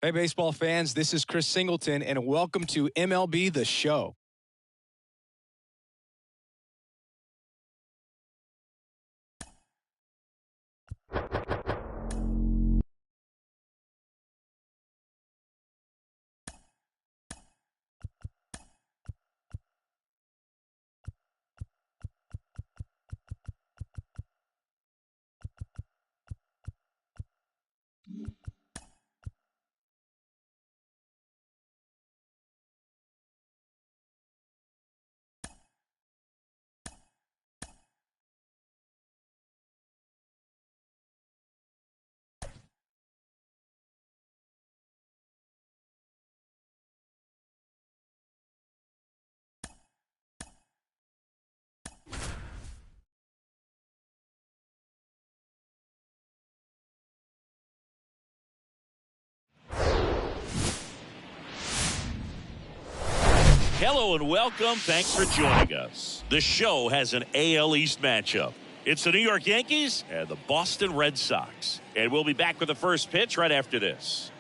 Hey, baseball fans, this is Chris Singleton, and welcome to MLB The Show. Hello and welcome. Thanks for joining us. The show has an AL East matchup. It's the New York Yankees and the Boston Red Sox. And we'll be back with the first pitch right after this.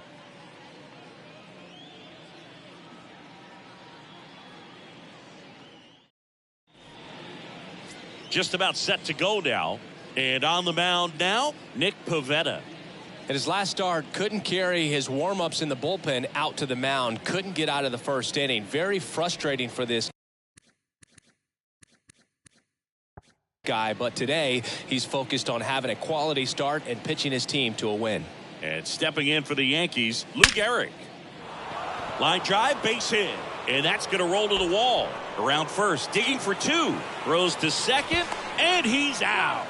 Just about set to go now. And on the mound now, Nick Pivetta. At his last start, couldn't carry his warm-ups in the bullpen out to the mound. Couldn't get out of the first inning. Very frustrating for this guy. But today, he's focused on having a quality start and pitching his team to a win. And stepping in for the Yankees, Lou Gehrig. Line drive, base hit. And that's going to roll to the wall. Around first, digging for two. Throws to second, and he's out.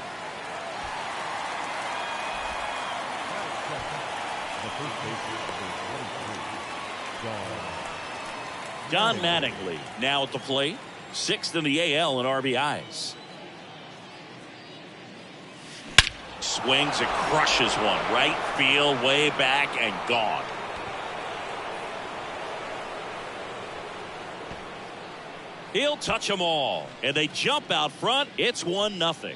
Don Mattingly now at the plate, 6th in the AL in RBIs. Swings and crushes one. Right field, way back, and gone. He'll touch them all. And they jump out front. It's 1-0.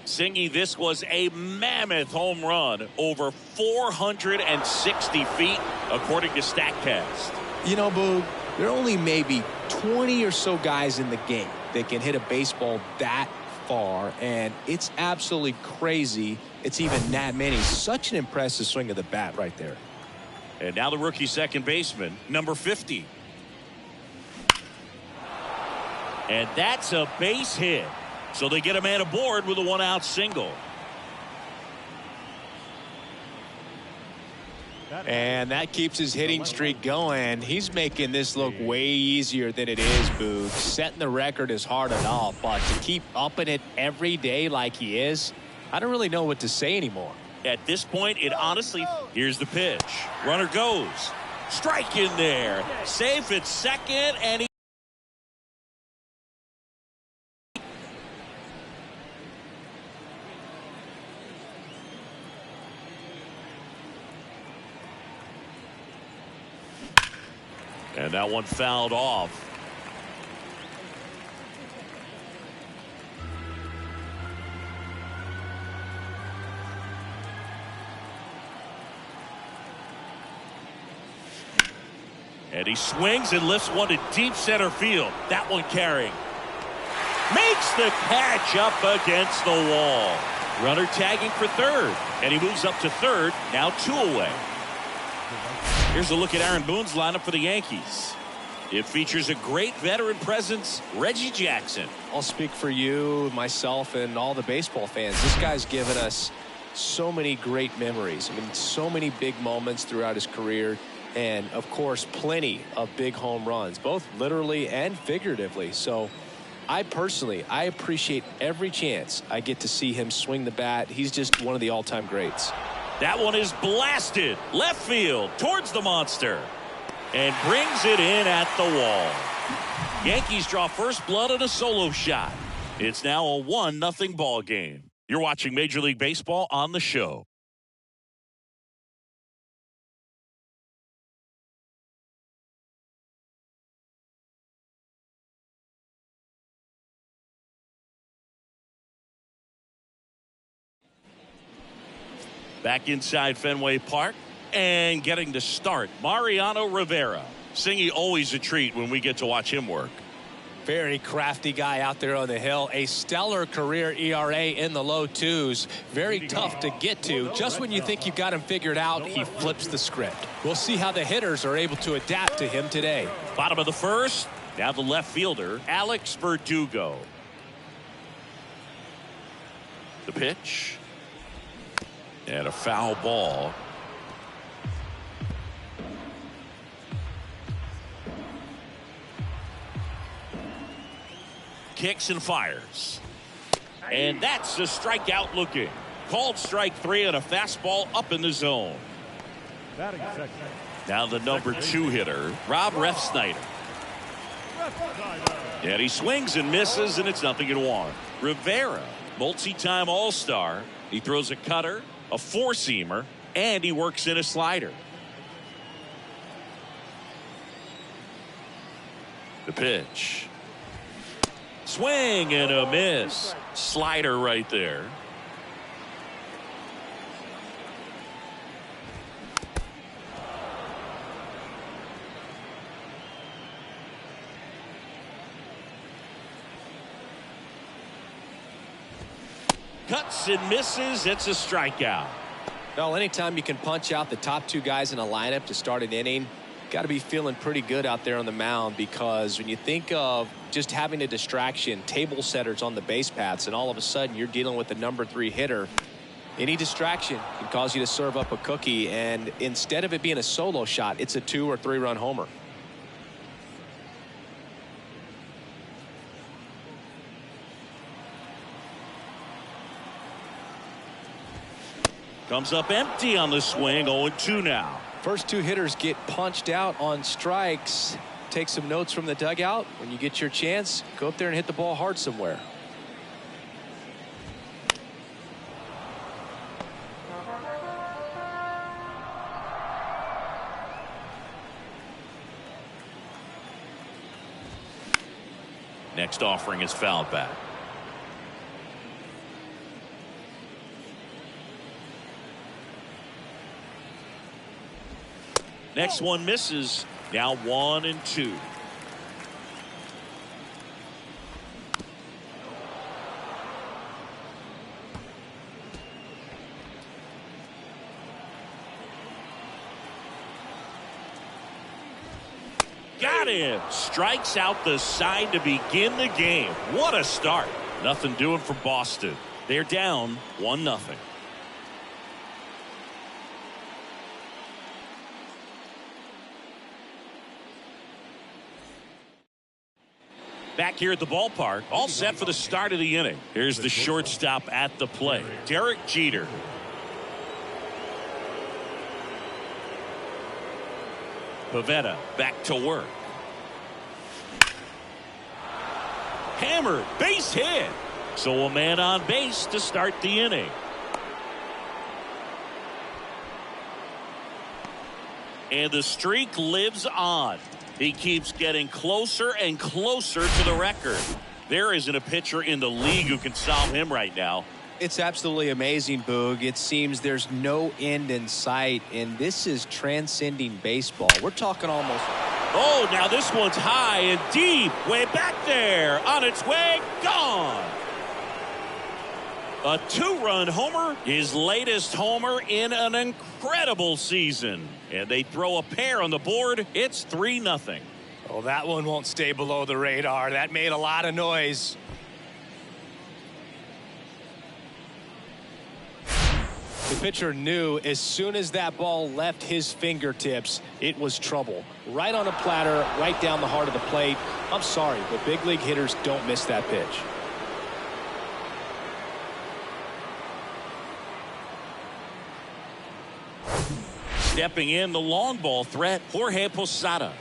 Singy, this was a mammoth home run over 460 feet, according to StatCast. You know, Boog, there are only maybe 20 or so guys in the game that can hit a baseball that far, and it's absolutely crazy it's even that many. Such an impressive swing of the bat right there. And now the rookie second baseman, number 50. And that's a base hit. So they get a man aboard with a one-out single. And that keeps his hitting streak going. He's making this look way easier than it is, Boog. Setting the record is hard enough, but to keep upping it every day like he is, I don't really know what to say anymore. At this point, it honestly, here's the pitch. Runner goes. Strike in there. Safe at second, and he and that one fouled off. And he swings and lifts one to deep center field. That one carrying. Makes the catch up against the wall. Runner tagging for third. And he moves up to third. Now 2 away. Here's a look at Aaron Boone's lineup for the Yankees. It features a great veteran presence, Reggie Jackson. I'll speak for you, myself, and all the baseball fans. This guy's given us so many great memories. I mean, so many big moments throughout his career. And, of course, plenty of big home runs, both literally and figuratively. So I appreciate every chance I get to see him swing the bat. He's just one of the all-time greats. That one is blasted left field towards the monster and brings it in at the wall. Yankees draw first blood on a solo shot. It's now a 1-0 ball game. You're watching Major League Baseball on the show. Back inside Fenway Park and getting to start, Mariano Rivera. Singy, always a treat when we get to watch him work. Very crafty guy out there on the hill. A stellar career ERA in the low twos. Very tough to get to. Just when you think you've got him figured out, he flips the script. We'll see how the hitters are able to adapt to him today. Bottom of the first. Now the left fielder, Alex Verdugo. The pitch. And a foul ball. Kicks and fires. And that's a strikeout looking. Called strike 3 on a fastball up in the zone. Now the number 2 hitter, Rob Refsnyder. And he swings and misses, and it's 0-1. Rivera, multi-time All-Star. He throws a cutter, a four-seamer, and he works in a slider. The pitch. Swing and a miss. Slider right there. Cuts and misses. It's a strikeout. Well, anytime you can punch out the top 2 guys in a lineup to start an inning, got to be feeling pretty good out there on the mound, because when you think of just having a distraction, table setters on the base paths, and all of a sudden you're dealing with the number 3 hitter, any distraction can cause you to serve up a cookie, and instead of it being a solo shot, it's a 2 or 3 run homer. Comes up empty on the swing. 0-2 now. First 2 hitters get punched out on strikes. Take some notes from the dugout. When you get your chance, go up there and hit the ball hard somewhere. Next offering is fouled back. Next one misses. Now 1-2. Got him. Strikes out the side to begin the game. What a start. Nothing doing for Boston. They're down 1-0. Back here at the ballpark, all set for the start of the inning. Here's the shortstop at the plate, Derek Jeter. Pivetta back to work. Hammered, base hit. So a man on base to start the inning. And the streak lives on. He keeps getting closer and closer to the record. There isn't a pitcher in the league who can solve him right now. It's absolutely amazing, Boog. It seems there's no end in sight, and this is transcending baseball. We're talking almost. Oh, now this one's high and deep. Way back there. On its way. Gone. A 2-run homer. His latest homer in an incredible season. And they throw a pair on the board. It's 3-0. Oh, that one won't stay below the radar. That made a lot of noise. The pitcher knew as soon as that ball left his fingertips, it was trouble. Right on a platter, right down the heart of the plate. I'm sorry, but big league hitters don't miss that pitch. Stepping in, the long ball threat, Jorge Posada.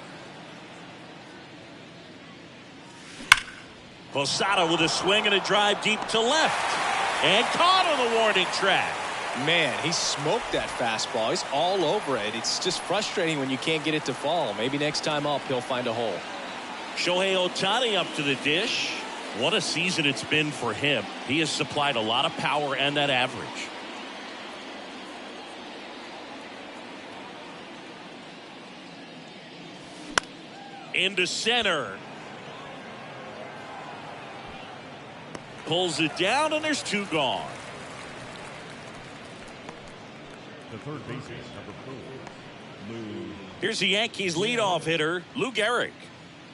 Posada with a swing and a drive deep to left. And caught on the warning track. Man, he smoked that fastball. He's all over it. It's just frustrating when you can't get it to fall. Maybe next time up, he'll find a hole. Shohei Ohtani up to the dish. What a season it's been for him. He has supplied a lot of power and that average. Into center. Pulls it down, and there's 2 gone. The third baseman, number 4, Lou. Here's the Yankees leadoff hitter, Lou Gehrig.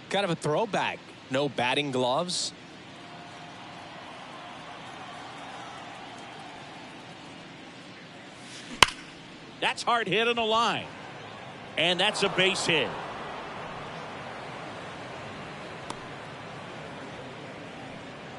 Kind of a throwback. No batting gloves. That's hard hit on the line. And that's a base hit.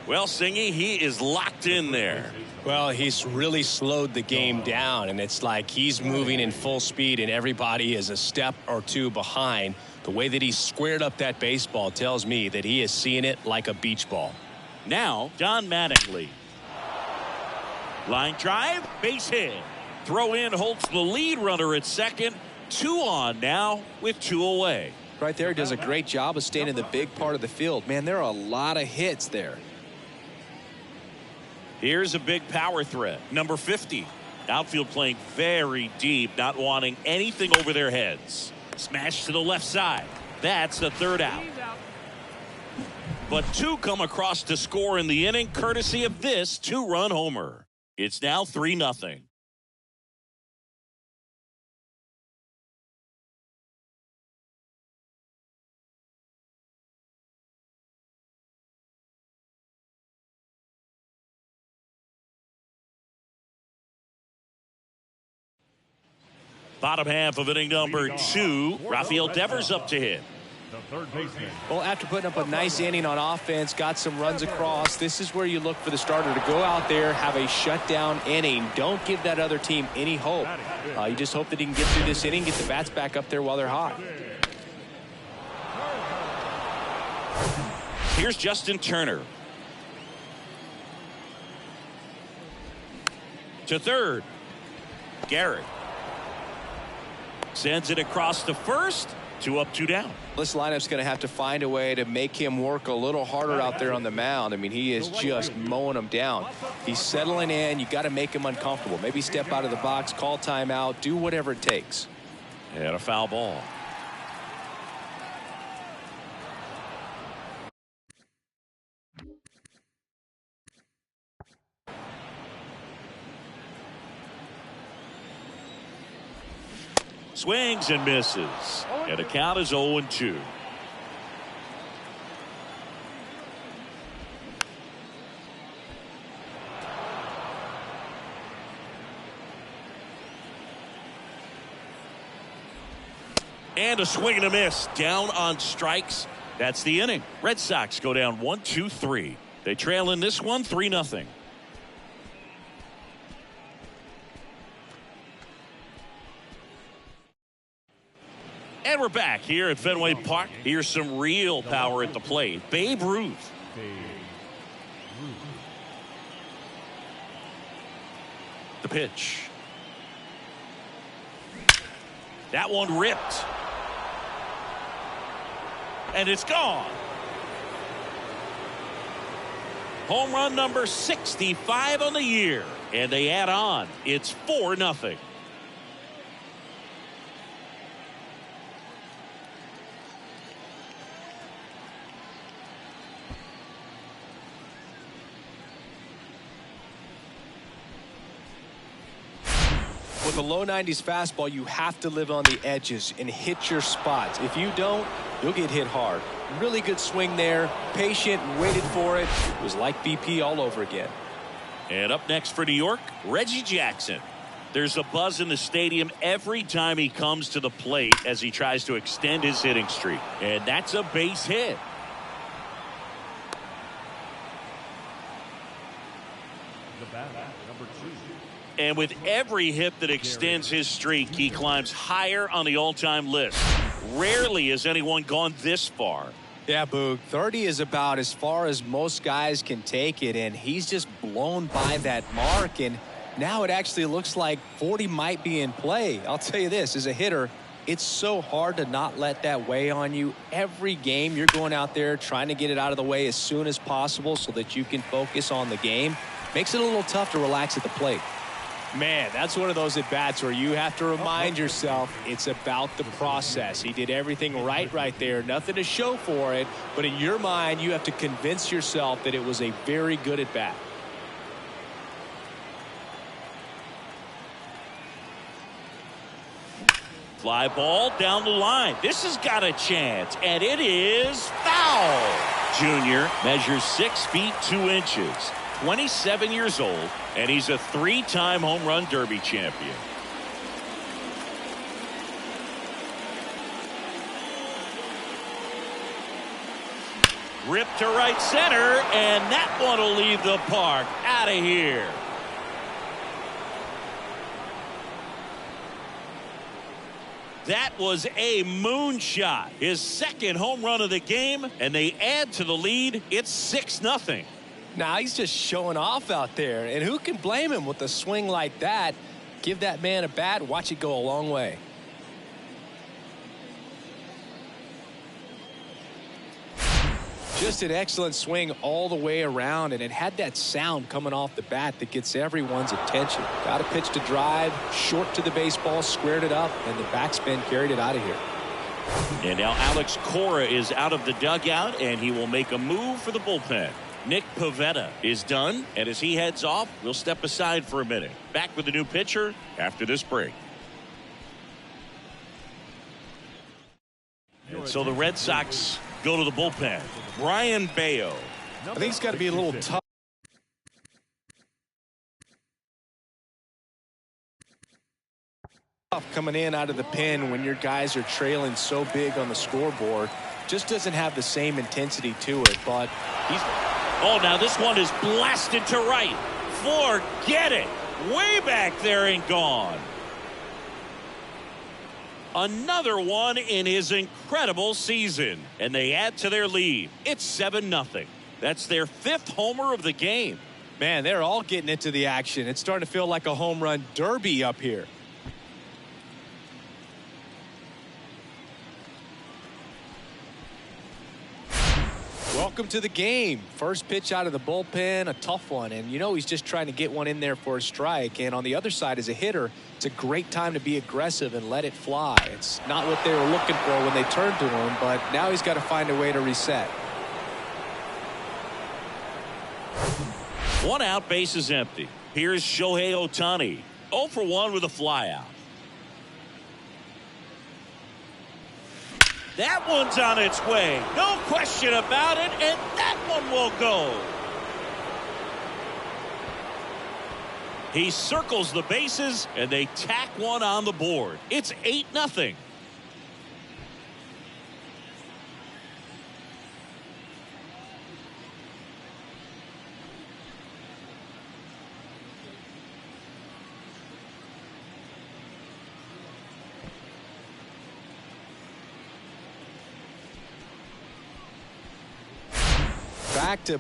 Well, Singy, he is locked in there. Well, he's really slowed the game down, and it's like he's moving in full speed, and everybody is a step or 2 behind. The way that he squared up that baseball tells me that he is seeing it like a beach ball. Now, Don Mattingly. Line drive, base hit. Throw in holds the lead runner at second. 2 on now with 2 away. Right there, does a great job of staying in the big part of the field. Man, there are a lot of hits there. Here's a big power threat, number 50. Outfield playing very deep, not wanting anything over their heads. Smash to the left side. That's the 3rd out. But 2 come across to score in the inning, courtesy of this 2-run homer. It's now 3-0. Bottom half of inning number 2. Rafael Devers up to hit. The third baseman. Well, after putting up a nice inning on offense, got some runs across, this is where you look for the starter to go out there, have a shutdown inning. Don't give that other team any hope. You just hope that he can get through this inning, get the bats back up there while they're hot. Here's Justin Turner. To third. Gehrig. Sends it across to first. 2 up, 2 down. This lineup's going to have to find a way to make him work a little harder out there on the mound. I mean, he is just mowing them down. He's settling in. You got to make him uncomfortable. Maybe step out of the box, call timeout, do whatever it takes. And a foul ball. Swings and misses. And the count is 0-2. And a swing and a miss. Down on strikes. That's the inning. Red Sox go down 1-2-3. They trail in this one 3-0. And we're back here at Fenway Park. Here's some real power at the plate. Babe Ruth. The pitch. That one ripped. And it's gone. Home run number 65 on the year. And they add on. It's 4-0. With a low 90s fastball, you have to live on the edges and hit your spots. If you don't, you'll get hit hard. Really good swing there. Patient, waited for it. It was like BP all over again. And up next for New York, Reggie Jackson. There's a buzz in the stadium every time he comes to the plate as he tries to extend his hitting streak. And that's a base hit. The batter, number 2. And with every hit that extends his streak, he climbs higher on the all-time list. Rarely has anyone gone this far. Yeah, Boog. 30 is about as far as most guys can take it, and he's just blown by that mark. And now it actually looks like 40 might be in play. I'll tell you this, as a hitter, it's so hard to not let that weigh on you. Every game you're going out there trying to get it out of the way as soon as possible so that you can focus on the game. Makes it a little tough to relax at the plate. Man, that's one of those at-bats where you have to remind yourself it's about the process. He did everything right there. Nothing to show for it, but in your mind, you have to convince yourself that it was a very good at-bat. Fly ball down the line. This has got a chance, and it is foul. Junior measures 6 feet 2 inches. 27 years old, and he's a 3-time home run derby champion. Ripped to right center, and that one will leave the park. Out of here. That was a moonshot. His second home run of the game, and they add to the lead. It's 6-0. Now he's just showing off out there, and who can blame him with a swing like that? Give that man a bat, watch it go a long way. Just an excellent swing all the way around, and it had that sound coming off the bat that gets everyone's attention. Got a pitch to drive, short to the baseball, squared it up, and the backspin carried it out of here. And now Alex Cora is out of the dugout, and he will make a move for the bullpen. Nick Pivetta is done, and as he heads off, we'll step aside for a minute. Back with the new pitcher after this break. And so the Red Sox go to the bullpen. Brian Bayo. I think it's got to be a little tough. Coming in out of the pen when your guys are trailing so big on the scoreboard. Just doesn't have the same intensity to it, but he's... Oh, now this one is blasted to right. Forget it. Way back there and gone. Another one in his incredible season. And they add to their lead. It's 7-0. That's their 5th homer of the game. Man, they're all getting into the action. It's starting to feel like a home run derby up here. Welcome to the game. First pitch out of the bullpen, a tough one. And you know he's just trying to get one in there for a strike. And on the other side, as a hitter, it's a great time to be aggressive and let it fly. It's not what they were looking for when they turned to him, but now he's got to find a way to reset. 1 out, base is empty. Here's Shohei Ohtani. 0 for 1 with a flyout. That one's on its way. No question about it, and that one will go. He circles the bases, and they tack one on the board. It's 8-0.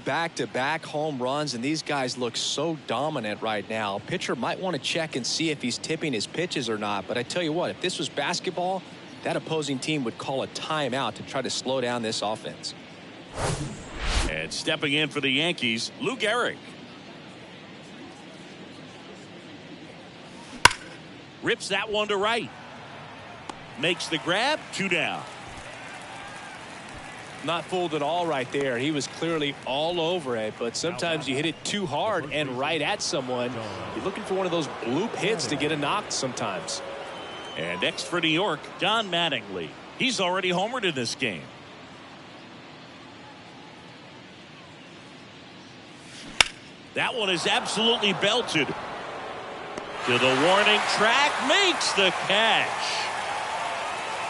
Back-to-back home runs, and these guys look so dominant right now. Pitcher might want to check and see if he's tipping his pitches or not, but I tell you what, if this was basketball, that opposing team would call a timeout to try to slow down this offense. And stepping in for the Yankees, Lou Gehrig. Rips that one to right. Makes the grab, 2 down. Not fooled at all right there. He was clearly all over it, but sometimes you hit it too hard and right at someone. You're looking for one of those bloop hits to get a knock sometimes. And next for New York, Don Mattingly. He's already homered in this game. That one is absolutely belted. To the warning track, makes the catch.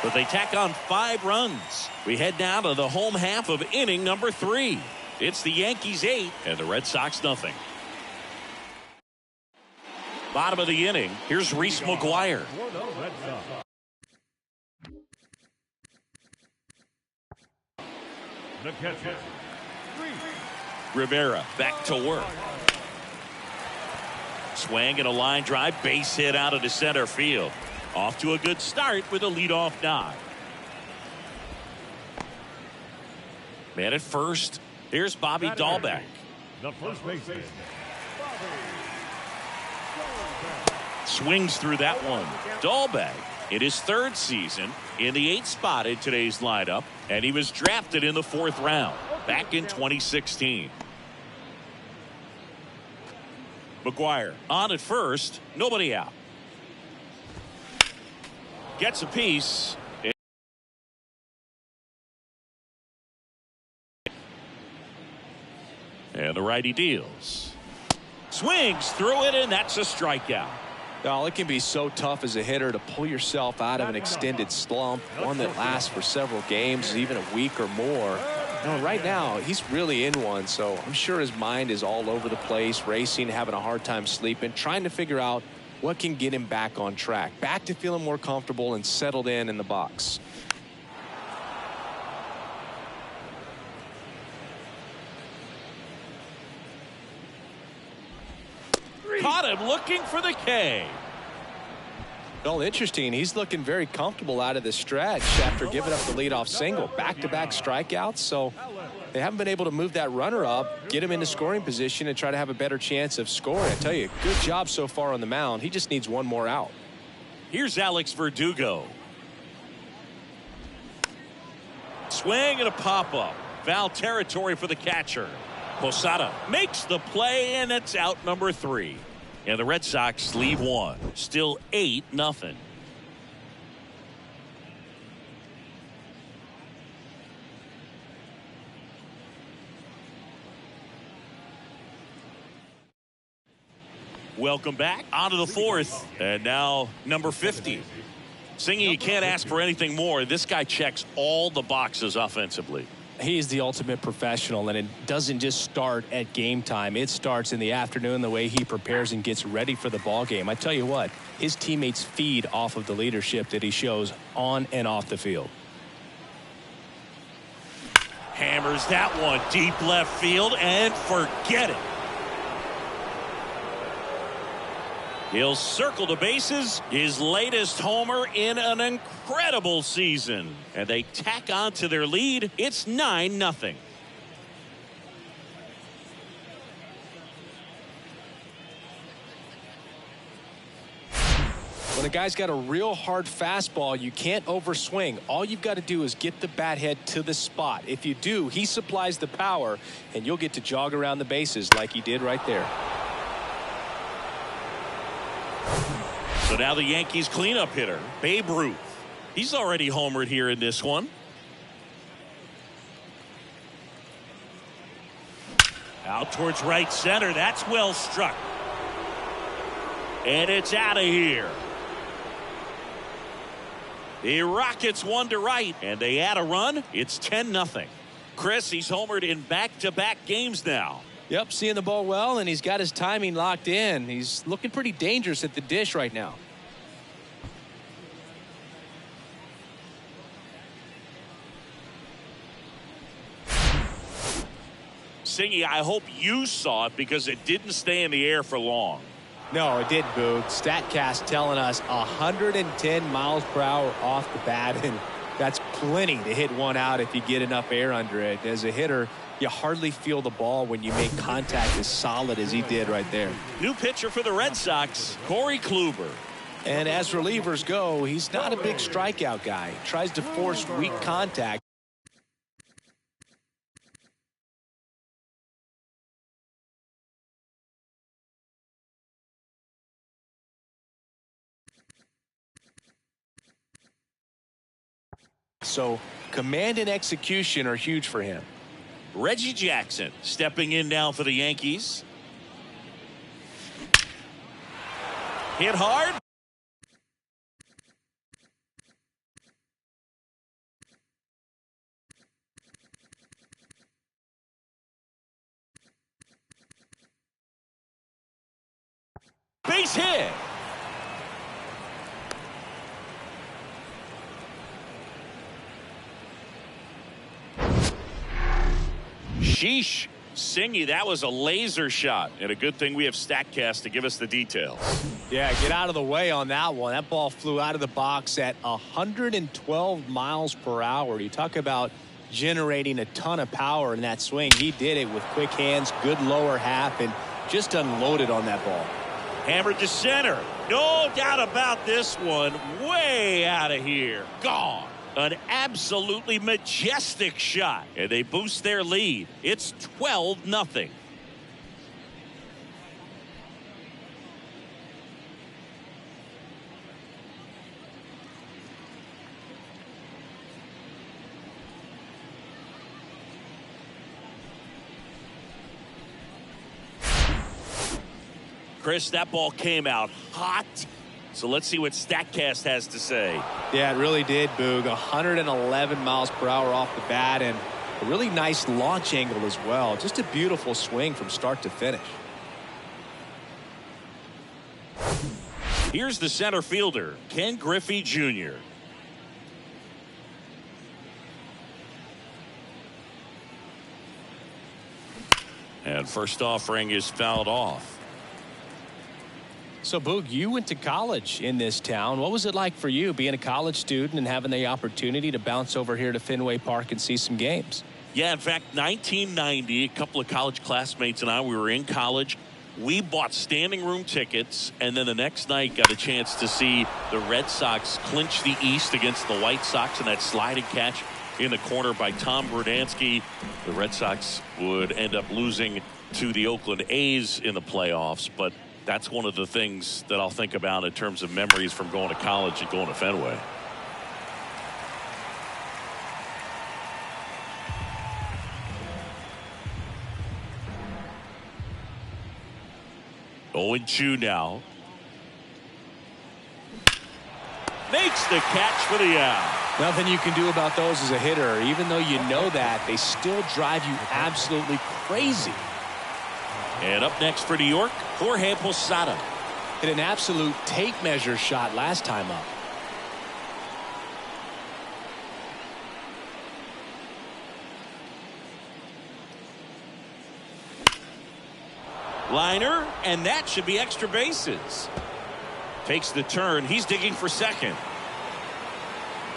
But they tack on 5 runs. We head now to the home half of inning number 3. It's the Yankees 8 and the Red Sox nothing. Bottom of the inning, here's Reese McGuire. The catcher, Rivera back to work. Swing and a line drive, base hit out of the center field. Off to a good start with a leadoff knock. Man at first. Here's Bobby Dahlbeck. the first baseman, Swings through that one. Dahlbeck in his 3rd season in the 8th spot in today's lineup, and he was drafted in the 4th round back in 2016. McGuire on at first, nobody out. Gets a piece. And the righty deals. Swings through it, and that's a strikeout. Well, it can be so tough as a hitter to pull yourself out of an extended slump, one that lasts for several games, even a week or more. Right now, he's really in one, so I'm sure his mind is all over the place, racing, having a hard time sleeping, trying to figure out what can get him back on track, back to feeling more comfortable and settled in the box. Caught him looking for the K. Well, interesting. He's looking very comfortable out of the stretch after giving up the leadoff single. Back-to-back strikeouts, so they haven't been able to move that runner up, get him into scoring position, and try to have a better chance of scoring. I tell you, good job so far on the mound. He just needs one more out. Here's Alex Verdugo. Swing and a pop-up. Foul territory for the catcher. Posada makes the play, and it's out number 3. And the Red Sox leave one. Still 8-0. Welcome back. On to the 4th. And now number 50. Singing, you can't ask for anything more. This guy checks all the boxes offensively. He's the ultimate professional, and it doesn't just start at game time. It starts in the afternoon, the way he prepares and gets ready for the ball game. I tell you what, his teammates feed off of the leadership that he shows on and off the field. Hammers that one deep left field, and forget it. He'll circle the bases, his latest homer in an incredible season. And they tack on to their lead. It's 9-0. When a guy's got a real hard fastball, you can't overswing. All you've got to do is get the bat head to the spot. If you do, he supplies the power, and you'll get to jog around the bases like he did right there. So now the Yankees cleanup hitter, Babe Ruth. He's already homered here in this one. Out towards right center. That's well struck. And it's out of here. The Rockets one to right, and they add a run. It's 10-0. Chris, he's homered in back-to-back games now. Yep, seeing the ball well, and he's got his timing locked in. He's looking pretty dangerous at the dish right now. Singy, I hope you saw it because it didn't stay in the air for long. No, it didn't, Boog. StatCast telling us 110 miles per hour off the bat, and that's plenty to hit one out if you get enough air under it. As a hitter, you hardly feel the ball when you make contact as solid as he did right there. New pitcher for the Red Sox, Corey Kluber. And as relievers go, he's not a big strikeout guy. He tries to force weak contact. So command and execution are huge for him. Reggie Jackson stepping in now for the Yankees. Hit hard. Base hit. Sheesh. Singy, that was a laser shot, and a good thing we have StatCast to give us the details. Yeah, get out of the way on that one. That ball flew out of the box at 112 miles per hour. You talk about generating a ton of power in that swing. He did it with quick hands, good lower half, and just unloaded on that ball. Hammered to center. No doubt about this one. Way out of here. Gone. An absolutely majestic shot. And they boost their lead. It's 12-0. Chris, that ball came out hot. So let's see what StatCast has to say. Yeah, it really did, Boog. 111 miles per hour off the bat and a really nice launch angle as well. Just a beautiful swing from start to finish. Here's the center fielder, Ken Griffey Jr. And first offering is fouled off. So, Boog, you went to college in this town. What was it like for you being a college student and having the opportunity to bounce over here to Fenway Park and see some games? Yeah, in fact, 1990, a couple of college classmates and I, we were in college. We bought standing room tickets, and then the next night got a chance to see the Red Sox clinch the East against the White Sox in that sliding catch in the corner by Tom Brudansky. The Red Sox would end up losing to the Oakland A's in the playoffs, but that's one of the things that I'll think about in terms of memories from going to college and going to Fenway. Owen Chu now. Makes the catch for the out. Nothing you can do about those as a hitter. Even though you know that, they still drive you absolutely crazy. And up next for New York, Jorge Posada. Hit an absolute tape measure shot last time up. Liner, and that should be extra bases. Takes the turn. He's digging for second.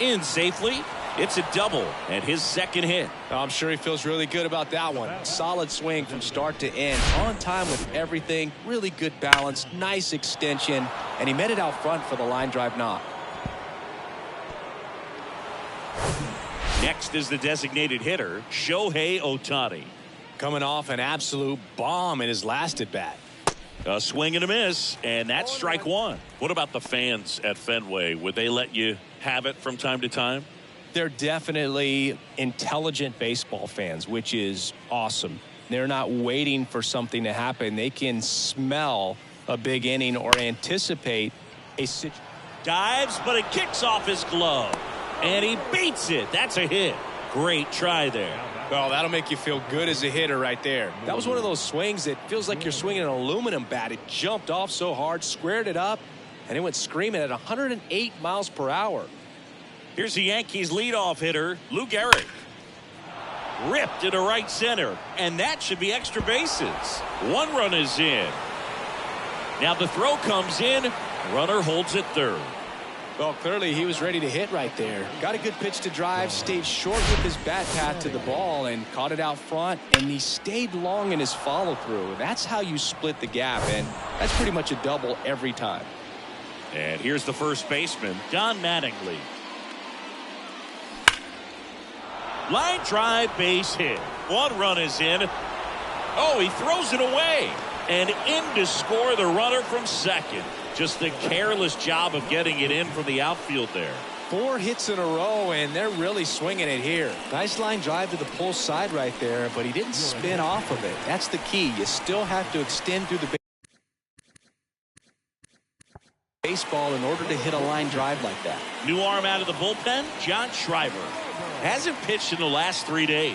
In safely. It's a double and his second hit. I'm sure he feels really good about that one. Solid swing from start to end. On time with everything. Really good balance. Nice extension. And he met it out front for the line drive knock. Next is the designated hitter, Shohei Ohtani. Coming off an absolute bomb in his last at bat. A swing and a miss, and that's strike one. What about the fans at Fenway? Would they let you have it from time to time? They're definitely intelligent baseball fans, which is awesome. They're not waiting for something to happen. They can smell a big inning or anticipate a situation. Dives, but it kicks off his glove. And he beats it. That's a hit. Great try there. Well, that'll make you feel good as a hitter right there. That was one of those swings that feels like you're swinging an aluminum bat. It jumped off so hard, squared it up, and it went screaming at 108 miles per hour. Here's the Yankees leadoff hitter, Lou Gehrig. Ripped into right center, and that should be extra bases. One run is in. Now the throw comes in. Runner holds at third. Well, clearly he was ready to hit right there. Got a good pitch to drive, stayed short with his bat path to the ball and caught it out front, and he stayed long in his follow through. That's how you split the gap, and that's pretty much a double every time. And here's the first baseman, Don Mattingly. Line drive, base hit. One run is in. Oh, he throws it away. And in to score the runner from second. Just a careless job of getting it in from the outfield there. 4 hits in a row, and they're really swinging it here. Nice line drive to the pull side right there, but he didn't spin off of it. That's the key. You still have to extend through the baseball in order to hit a line drive like that. New arm out of the bullpen, John Schreiber. Hasn't pitched in the last 3 days.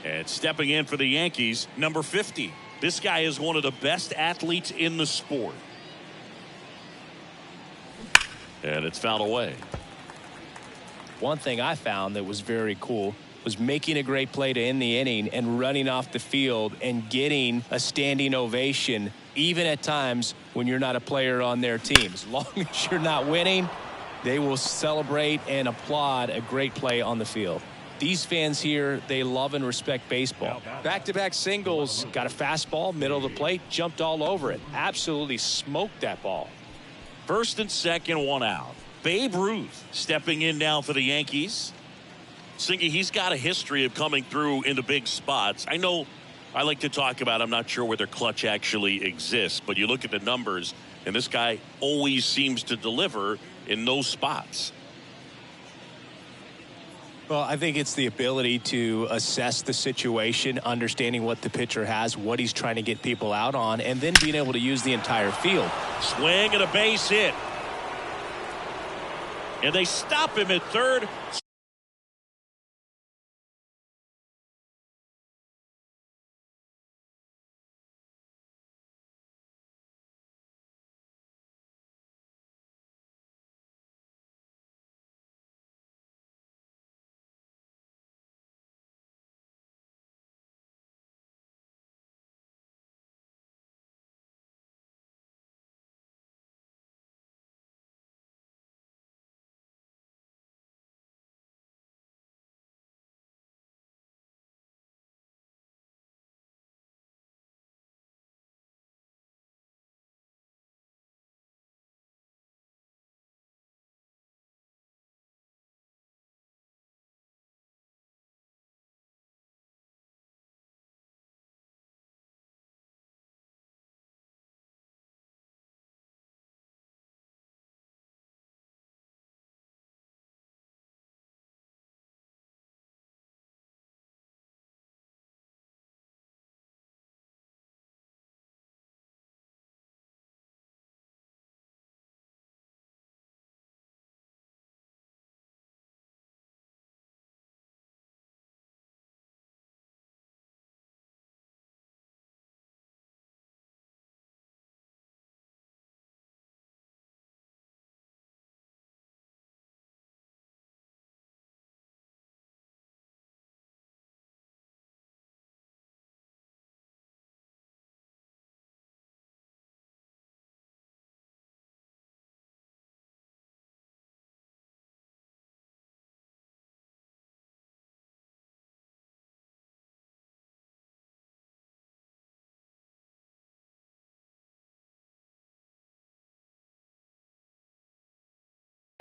And stepping in for the Yankees, number 50. This guy is one of the best athletes in the sport. And it's fouled away. One thing I found that was very cool was making a great play to end the inning and running off the field and getting a standing ovation, even at times when you're not a player on their team. As long as you're not winning, they will celebrate and applaud a great play on the field. These fans here, they love and respect baseball. Back-to-back singles, got a fastball, middle of the plate, jumped all over it. Absolutely smoked that ball. First and second, one out. Babe Ruth stepping in now for the Yankees. Singy, he's got a history of coming through in the big spots. I know I like to talk about, I'm not sure whether clutch actually exists, but you look at the numbers, and this guy always seems to deliver in those spots. Well, I think it's the ability to assess the situation, understanding what the pitcher has, what he's trying to get people out on, and then being able to use the entire field. Swing and a base hit. And they stop him at third.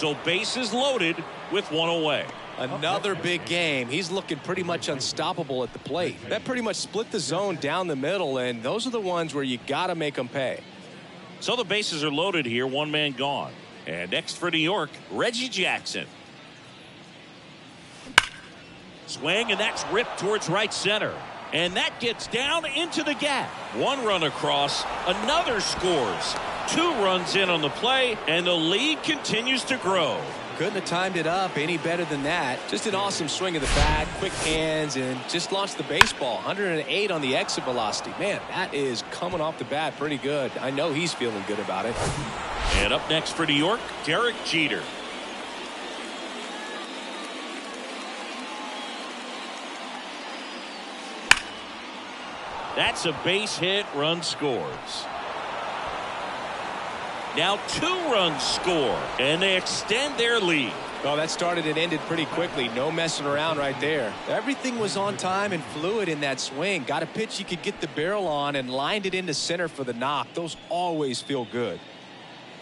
So bases loaded with one away. Another big game. He's looking pretty much unstoppable at the plate. That pretty much split the zone down the middle, and those are the ones where you got to make them pay. So the bases are loaded here, one man gone. And next for New York, Reggie Jackson. Swing, and that's ripped towards right center. And that gets down into the gap. One run across, another scores. 2 runs in on the play, and the lead continues to grow. Couldn't have timed it up any better than that. Just an awesome swing of the bat, quick hands, and just launched the baseball. 108 on the exit velocity. Man, that is coming off the bat pretty good. I know he's feeling good about it. And up next for New York, Derek Jeter. That's a base hit, run scores. Now 2 runs score, and they extend their lead. Well, that started and ended pretty quickly. No messing around right there. Everything was on time and fluid in that swing. Got a pitch you could get the barrel on and lined it into center for the knock. Those always feel good.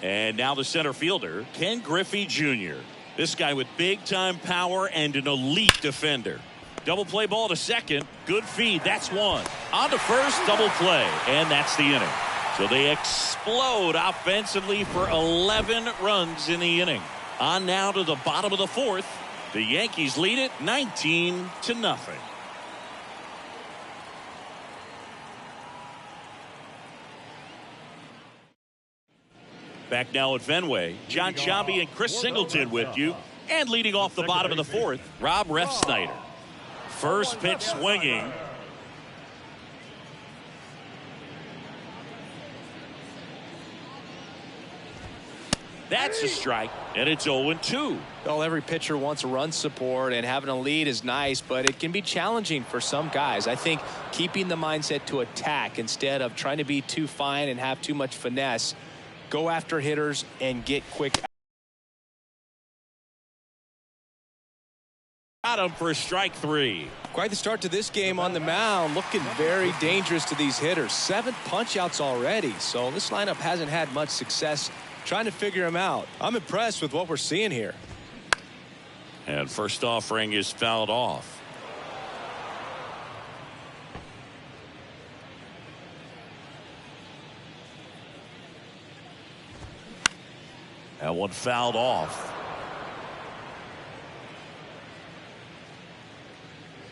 And now the center fielder, Ken Griffey Jr. This guy with big-time power and an elite defender. Double play ball to second. Good feed. That's one. On to first. Double play. And that's the inning. So they explode offensively for 11 runs in the inning. On now to the bottom of the 4th. The Yankees lead it 19-0. Back now at Fenway. John Sciambi and Chris Singleton with you. And leading off the bottom of the 4th, Rob Refsnyder. First pitch swinging. That's a strike, and it's 0-2. Well, every pitcher wants run support, and having a lead is nice, but it can be challenging for some guys. I think keeping the mindset to attack instead of trying to be too fine and have too much finesse, go after hitters and get quick got him for strike 3. Quite the start to this game on the mound, looking very dangerous to these hitters. 7 punch-outs already, so this lineup hasn't had much success trying to figure him out. I'm impressed with what we're seeing here. And first offering is fouled off. That one fouled off.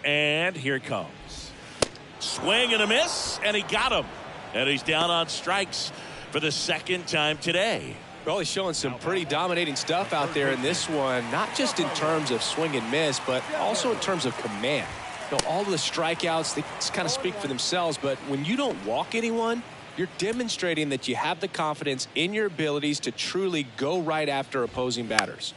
And here it comes. Swing and a miss, and he got him. And he's down on strikes for the second time today. Well, he's showing some pretty dominating stuff out there in this one, not just in terms of swing and miss, but also in terms of command. You know, all of the strikeouts, they kind of speak for themselves, but when you don't walk anyone, you're demonstrating that you have the confidence in your abilities to truly go right after opposing batters.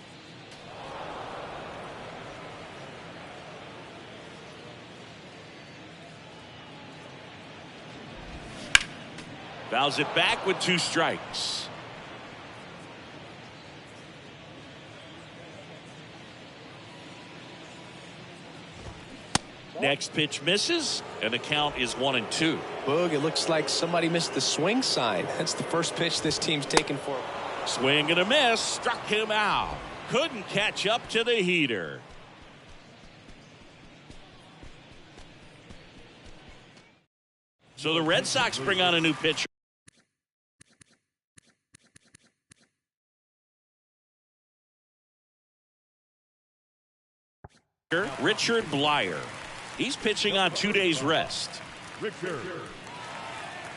Fouls it back with 2 strikes. Next pitch misses, and the count is 1-2. Boog, it looks like somebody missed the swing sign. That's the first pitch this team's taken for. Swing and a miss, struck him out. Couldn't catch up to the heater. So the Red Sox bring on a new pitcher. Richard Blyer. He's pitching on 2 days rest. Richard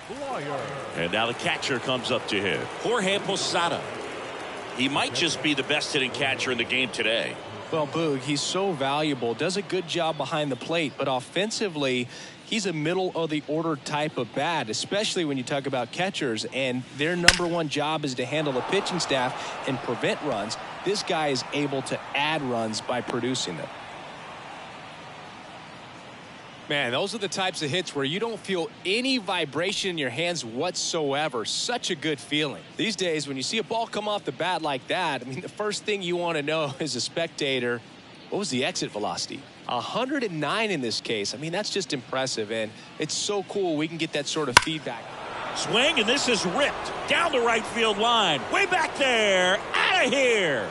Blyer. And now the catcher comes up to him. Jorge Posada. He might just be the best hitting catcher in the game today. Well, Boog, he's so valuable, does a good job behind the plate, but offensively, he's a middle of the order type of bat, especially when you talk about catchers, and their #1 job is to handle the pitching staff and prevent runs. This guy is able to add runs by producing them. Man, those are the types of hits where you don't feel any vibration in your hands whatsoever. Such a good feeling. These days, when you see a ball come off the bat like that, I mean, the first thing you want to know as a spectator, what was the exit velocity? 109 in this case. I mean, that's just impressive, and it's so cool we can get that sort of feedback. Swing, and this is ripped down the right field line. Way back there. Out of here.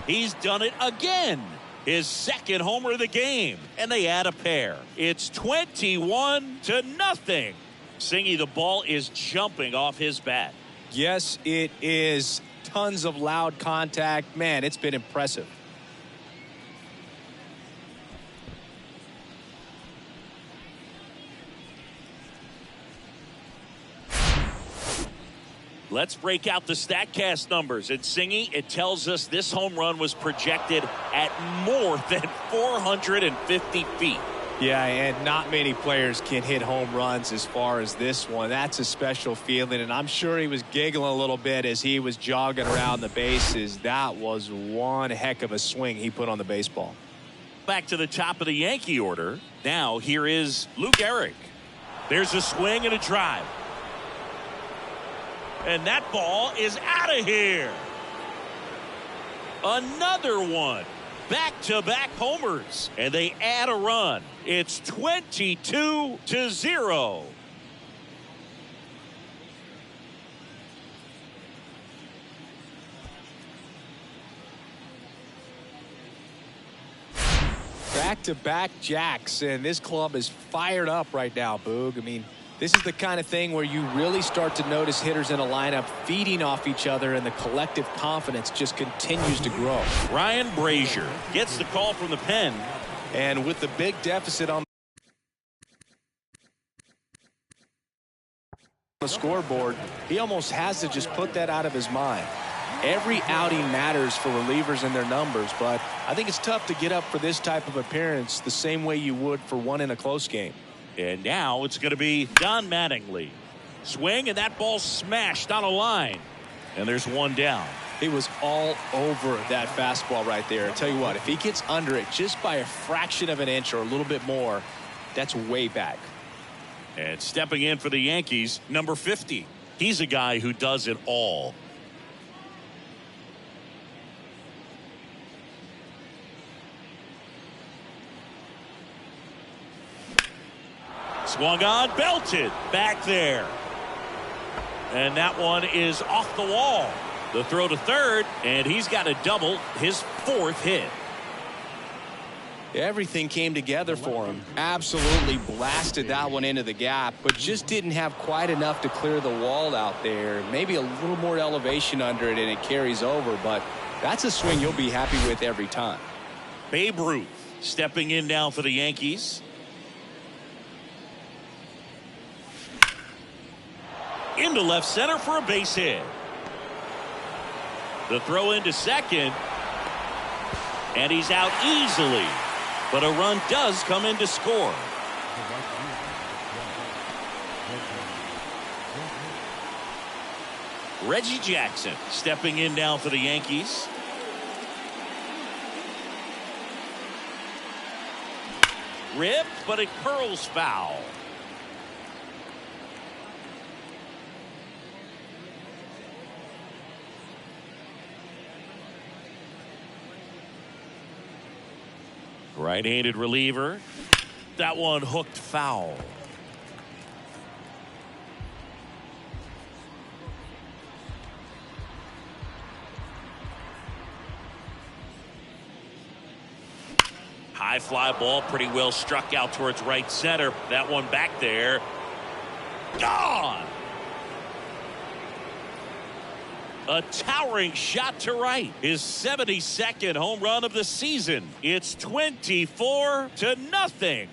He's done it again. His second homer of the game, and they add a pair. It's 21-0. Singy, the ball is jumping off his bat. Yes, it is. Tons of loud contact. Man, it's been impressive. Let's break out the StatCast numbers. At Singy, it tells us this home run was projected at more than 450 feet. Yeah, and not many players can hit home runs as far as this one. That's a special feeling, and I'm sure he was giggling a little bit as he was jogging around the bases. That was one heck of a swing he put on the baseball. Back to the top of the Yankee order. Now here is Luke Gehrig. There's a swing and a drive. And that ball is out of here. Another one. Back-to-back homers. And they add a run. It's 22-0. Back-to-back jacks, and this club is fired up right now, Boog. I mean, this is the kind of thing where you really start to notice hitters in a lineup feeding off each other, and the collective confidence just continues to grow. Ryan Brazier gets the call from the pen. And with the big deficit on the scoreboard, he almost has to just put that out of his mind. Every outing matters for relievers and their numbers, but I think it's tough to get up for this type of appearance the same way you would for one in a close game. And now it's going to be Don Mattingly. Swing, and that ball smashed on a line. And there's one down. He was all over that fastball right there. I tell you what, if he gets under it just by a fraction of an inch or a little bit more, that's way back. And stepping in for the Yankees, number 50. He's a guy who does it all. Swung on, belted, back there. And that one is off the wall. The throw to third, and he's got a double, his 4th hit. Everything came together for him. Absolutely blasted that one into the gap, but just didn't have quite enough to clear the wall out there. Maybe a little more elevation under it, and it carries over, but that's a swing you'll be happy with every time. Babe Ruth stepping in now for the Yankees. Into left center for a base hit. The throw into second, and he's out easily. But a run does come in to score. Reggie Jackson stepping in now for the Yankees. Ripped, but it curls foul. Right-handed reliever. That one hooked foul. High fly ball, pretty well struck out towards right center. That one back there. Gone! A towering shot to right. His 72nd home run of the season. It's 24-0.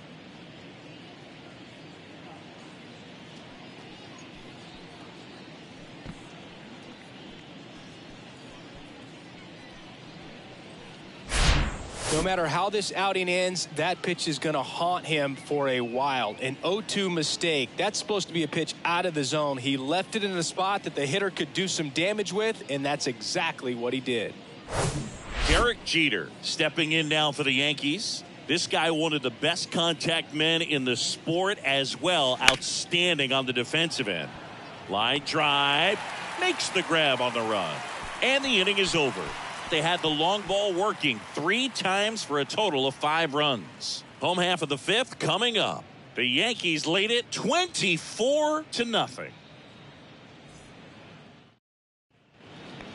No matter how this outing ends, that pitch is going to haunt him for a while. An 0-2 mistake. That's supposed to be a pitch out of the zone. He left it in a spot that the hitter could do some damage with, and that's exactly what he did. Derek Jeter stepping in now for the Yankees. This guy, one of the best contact men in the sport as well. Outstanding on the defensive end. Line drive. Makes the grab on the run. And the inning is over. They had the long ball working 3 times for a total of 5 runs. Home half of the 5th coming up. The Yankees lead it 24-0.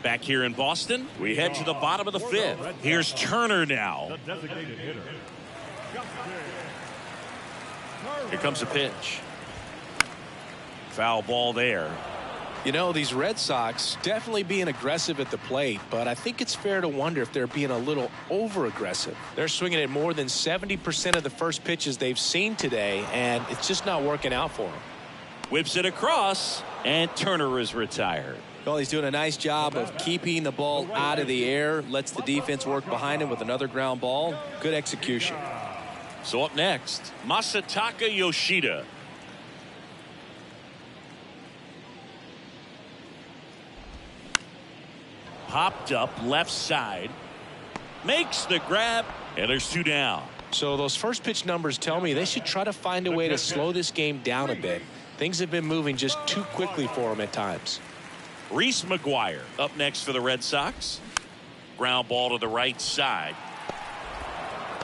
Back here in Boston, we head to the bottom of the 5th. Here's Turner now. The designated hitter. Here comes a pitch. Foul ball there. You know, these Red Sox definitely being aggressive at the plate, but I think it's fair to wonder if they're being a little over-aggressive. They're swinging at more than 70% of the first pitches they've seen today, and it's just not working out for them. Whips it across, and Turner is retired. Well, he's doing a nice job of keeping the ball out of the air, lets the defense work behind him with another ground ball. Good execution. So up next, Masataka Yoshida. Popped up left side. Makes the grab, and there's 2 down. So those first pitch numbers tell me they should try to find a way to slow this game down a bit. Things have been moving just too quickly for them at times. Reese McGuire up next for the Red Sox. Ground ball to the right side.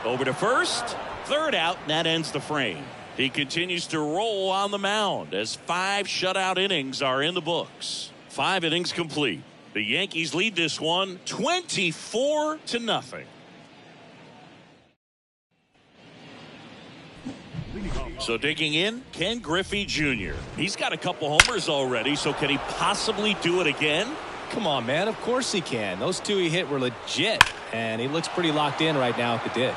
Over to first. 3rd out, and that ends the frame. He continues to roll on the mound as 5 shutout innings are in the books. 5 innings complete. The Yankees lead this one 24-0. So digging in, Ken Griffey Jr. He's got a couple homers already, so can he possibly do it again? Come on, man. Of course he can. Those 2 he hit were legit, and he looks pretty locked in right now at the dish.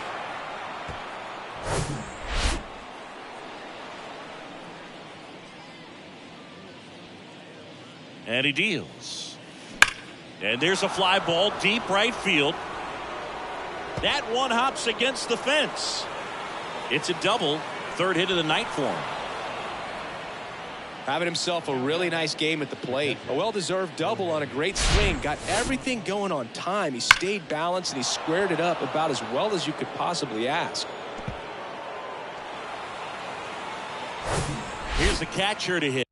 And he deals. And there's a fly ball deep right field. That one hops against the fence. It's a double. 3rd hit of the night for him. Having himself a really nice game at the plate. A well-deserved double on a great swing. Got everything going on time. He stayed balanced and he squared it up about as well as you could possibly ask. Here's the catcher to hit.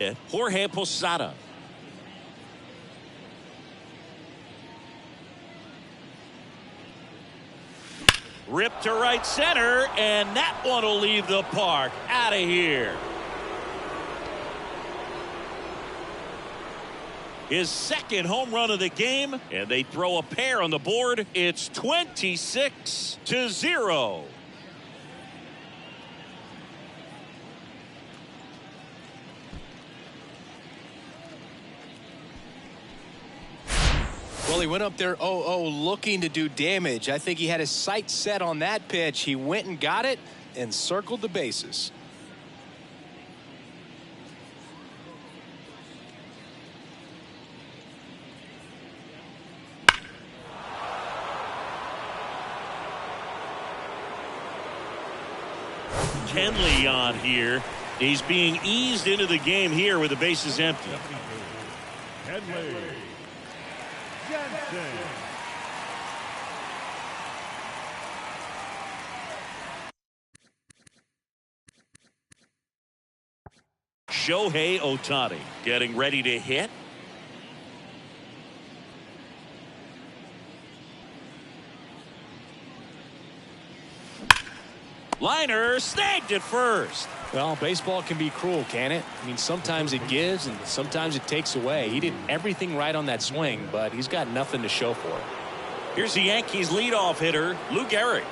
Jorge Posada. Ripped to right center, and that one will leave the park. Out of here. His second home run of the game, and they throw a pair on the board. It's 26-0. Well, he went up there 0-0 looking to do damage. I think he had his sights set on that pitch. He went and got it and circled the bases. Kenley on here. He's being eased into the game here with the bases empty. Kenley. Jensen. Shohei Ohtani getting ready to hit. Liner snagged at first. Well, baseball can be cruel, can it? I mean, sometimes it gives and sometimes it takes away. He did everything right on that swing, but he's got nothing to show for it. Here's the Yankees leadoff hitter, Lou Gehrig.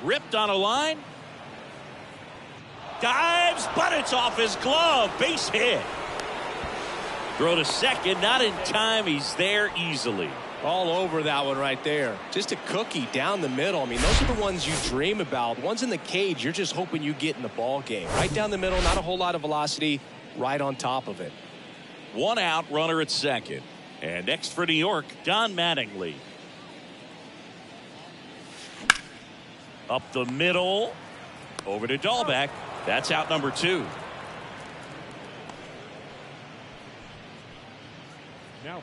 Ripped on a line. Dives, but it's off his glove. Base hit. Throw to second, not in time. He's there easily. All over that one right there. Just a cookie down the middle. I mean, those are the ones you dream about. Ones in the cage, you're just hoping you get in the ball game. Right down the middle, not a whole lot of velocity, right on top of it. One out, runner at second. And next for New York, Don Mattingly. Up the middle. Over to Dahlbeck. That's out number 2. Now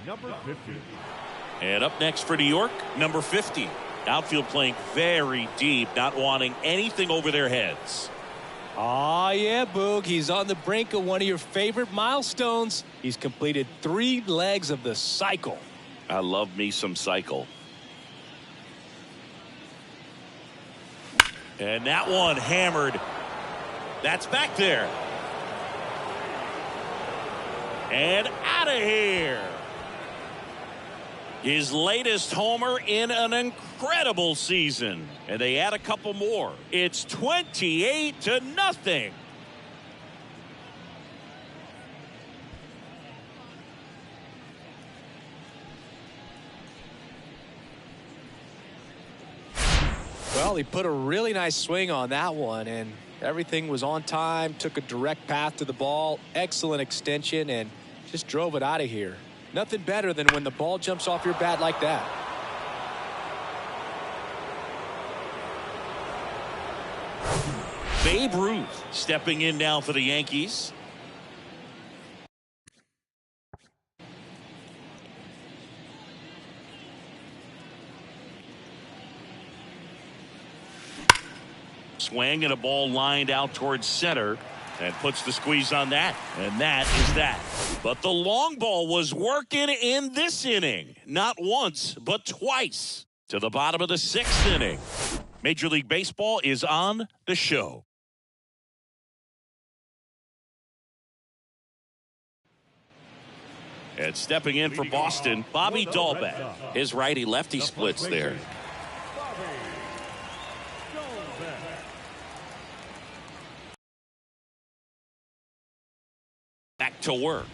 number 50. And up next for New York, number 50. Outfield playing very deep, not wanting anything over their heads. Oh, yeah, Boog. He's on the brink of one of your favorite milestones. He's completed 3 legs of the cycle. I love me some cycle. And that one hammered. That's back there. And out of here. His latest homer in an incredible season. And they add a couple more. It's 28-0. Well, he put a really nice swing on that one, and everything was on time, took a direct path to the ball, excellent extension, and just drove it out of here. Nothing better than when the ball jumps off your bat like that. Babe Ruth stepping in now for the Yankees. Swing and a ball lined out towards center and puts the squeeze on that. And that is that. But the long ball was working in this inning. Not once, but twice. To the bottom of the 6th inning. Major League Baseball is on the show. And stepping in for Boston, Bobby Dahlbeck. His righty-lefty splits there. Back to work.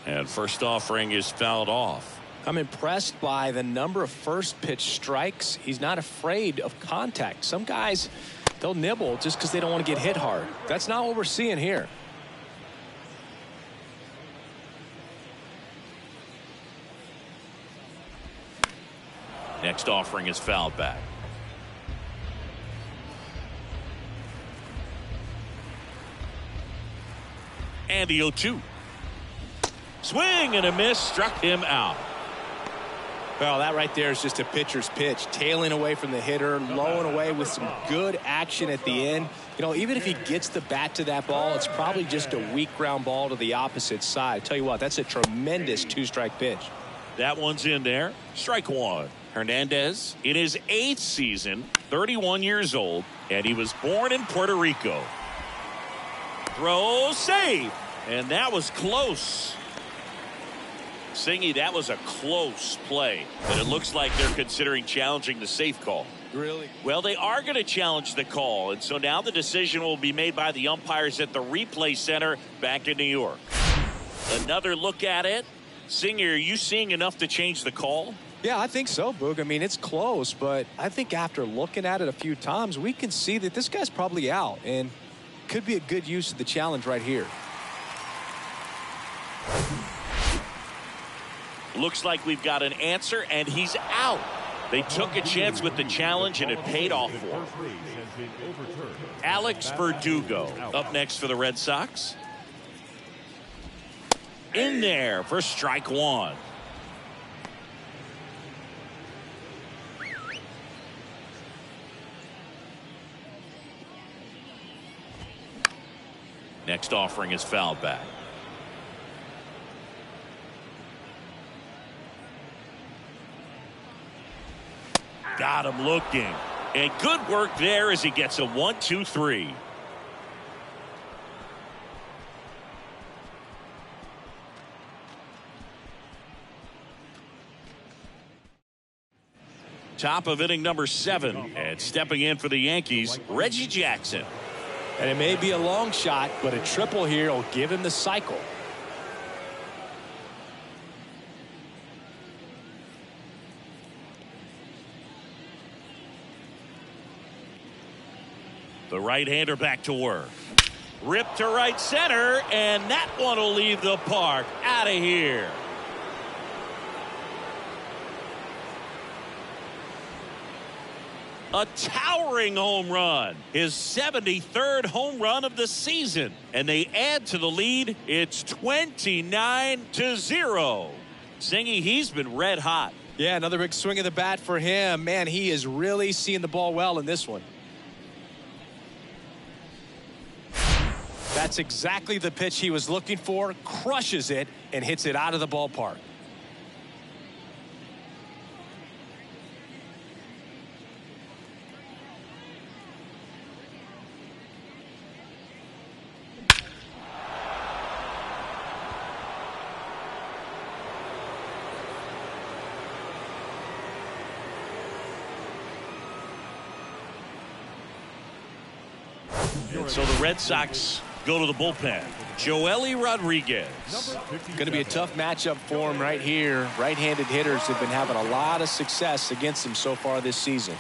And first offering is fouled off. I'm impressed by the number of first pitch strikes. He's not afraid of contact. Some guys, they'll nibble just because they don't want to get hit hard. That's not what we're seeing here. Next offering is fouled back. And the 0-2. Swing and a miss, struck him out. Well, that right there is just a pitcher's pitch, tailing away from the hitter, low and away with some good action at the end. You know, even if he gets the bat to that ball, it's probably just a weak ground ball to the opposite side. Tell you what, that's a tremendous two-strike pitch. That one's in there. Strike one. Hernandez in his 8th season, 31 years old, and he was born in Puerto Rico. Throw, save, and that was close. Singy, that was a close play, but it looks like they're considering challenging the safe call. Really? Well, they are going to challenge the call, and so now the decision will be made by the umpires at the replay center back in New York. Another look at it. Singer, are you seeing enough to change the call? Yeah, I think so, Boog. I mean, it's close, but I think after looking at it a few times, we can see that this guy's probably out, and could be a good use of the challenge right here. Looks like we've got an answer, and he's out. They took a chance with the challenge, and it paid off for him. Alex Verdugo up next for the Red Sox. In there for strike one. Next offering is fouled back. Got him looking. And good work there as he gets a 1-2-3. Top of inning number 7. And stepping in for the Yankees, Reggie Jackson. And it may be a long shot, but a triple here will give him the cycle. The right-hander back to work. Ripped to right center, and that one will leave the park. Out of here. A towering home run. His 73rd home run of the season. And they add to the lead. It's 29-0. Singy, he's been red hot. Yeah, another big swing of the bat for him. Man, he is really seeing the ball well in this one. That's exactly the pitch he was looking for. Crushes it and hits it out of the ballpark. And so the Red Sox go to the bullpen. Joely Rodriguez. Going to be a tough matchup for him right here. Right-handed hitters have been having a lot of success against him so far this season.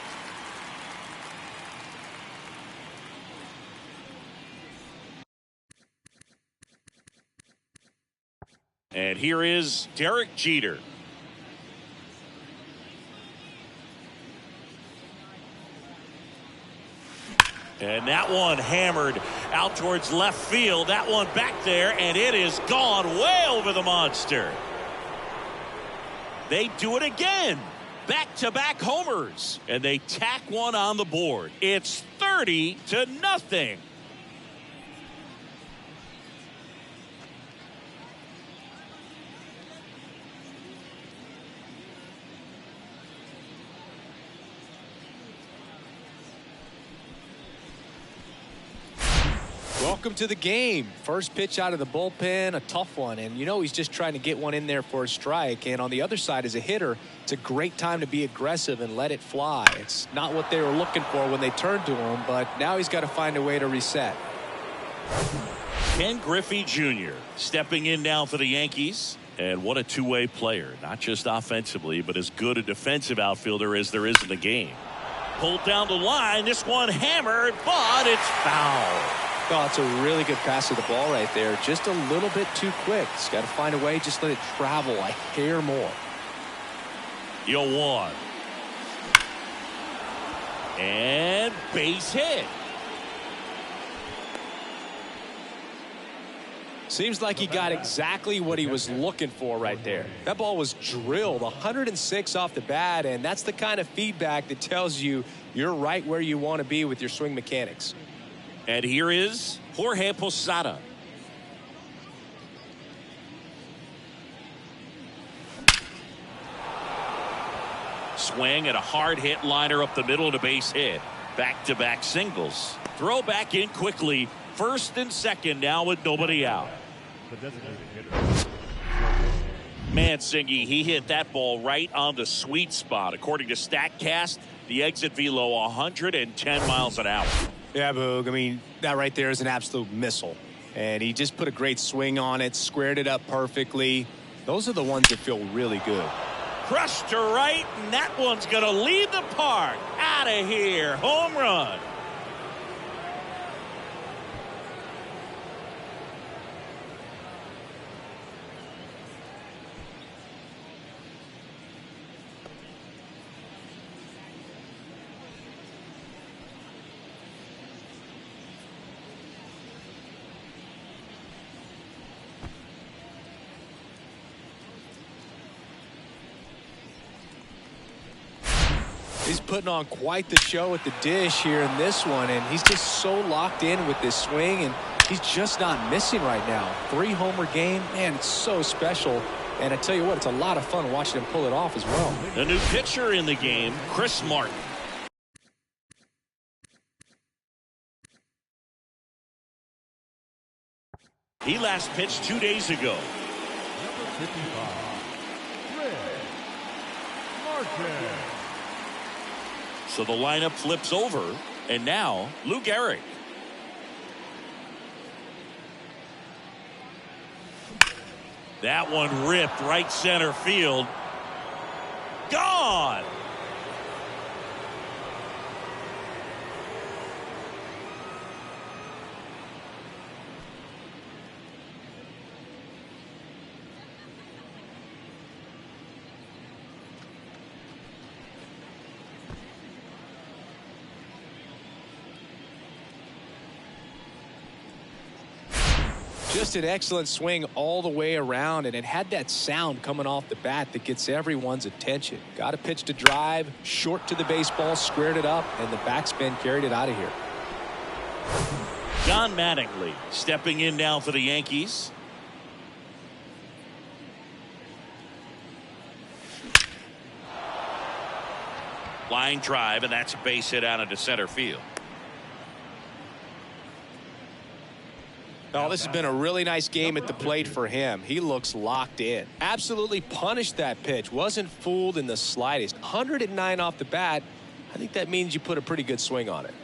And here is Derek Jeter. And that one hammered out towards left field. That one back there, and it is gone way over the monster. They do it again. Back-to-back homers. And they tack one on the board. It's 30-0. Welcome to the game. First pitch out of the bullpen, a tough one. And you know he's just trying to get one in there for a strike. And on the other side, as a hitter, it's a great time to be aggressive and let it fly. It's not what they were looking for when they turned to him, but now he's got to find a way to reset. Ken Griffey Jr. stepping in now for the Yankees. And what a two-way player. Not just offensively, but as good a defensive outfielder as there is in the game. Pulled down the line. This one hammered, but it's foul. Oh, it's a really good pass of the ball right there. Just a little bit too quick. He's got to find a way. Just let it travel a hair more. 0-1. And base hit. Seems like he got exactly what he was looking for right there. That ball was drilled 106 off the bat, and that's the kind of feedback that tells you you're right where you want to be with your swing mechanics. And here is Jorge Posada. Swing and a hard hit liner up the middle to base hit. Back-to-back singles. Throw back in quickly. First and second now with nobody out. The designated hitter. Mansingy, he hit that ball right on the sweet spot. According to StatCast, the exit velo 110 miles an hour. Yeah, Boog. I mean, that right there is an absolute missile. And he just put a great swing on it, squared it up perfectly. Those are the ones that feel really good. Crushed to right, and that one's going to leave the park. Out of here. Home run. He's putting on quite the show at the dish here in this one, and he's just so locked in with this swing, and he's just not missing right now. 3-homer game, man, it's so special. And I tell you what, it's a lot of fun watching him pull it off as well. The new pitcher in the game, Chris Martin. He last pitched 2 days ago. Number 55, Red Martin. So the lineup flips over, and now Lou Gehrig. That one ripped right center field. Gone. Just an excellent swing all the way around, and it had that sound coming off the bat that gets everyone's attention. Got a pitch to drive, short to the baseball, squared it up, and the backspin carried it out of here. John Mattingly stepping in now for the Yankees. Line drive, and that's a base hit out into center field. Oh, this has been a really nice game at the plate for him. He looks locked in. Absolutely punished that pitch. Wasn't fooled in the slightest. 109 off the bat. I think that means you put a pretty good swing on it.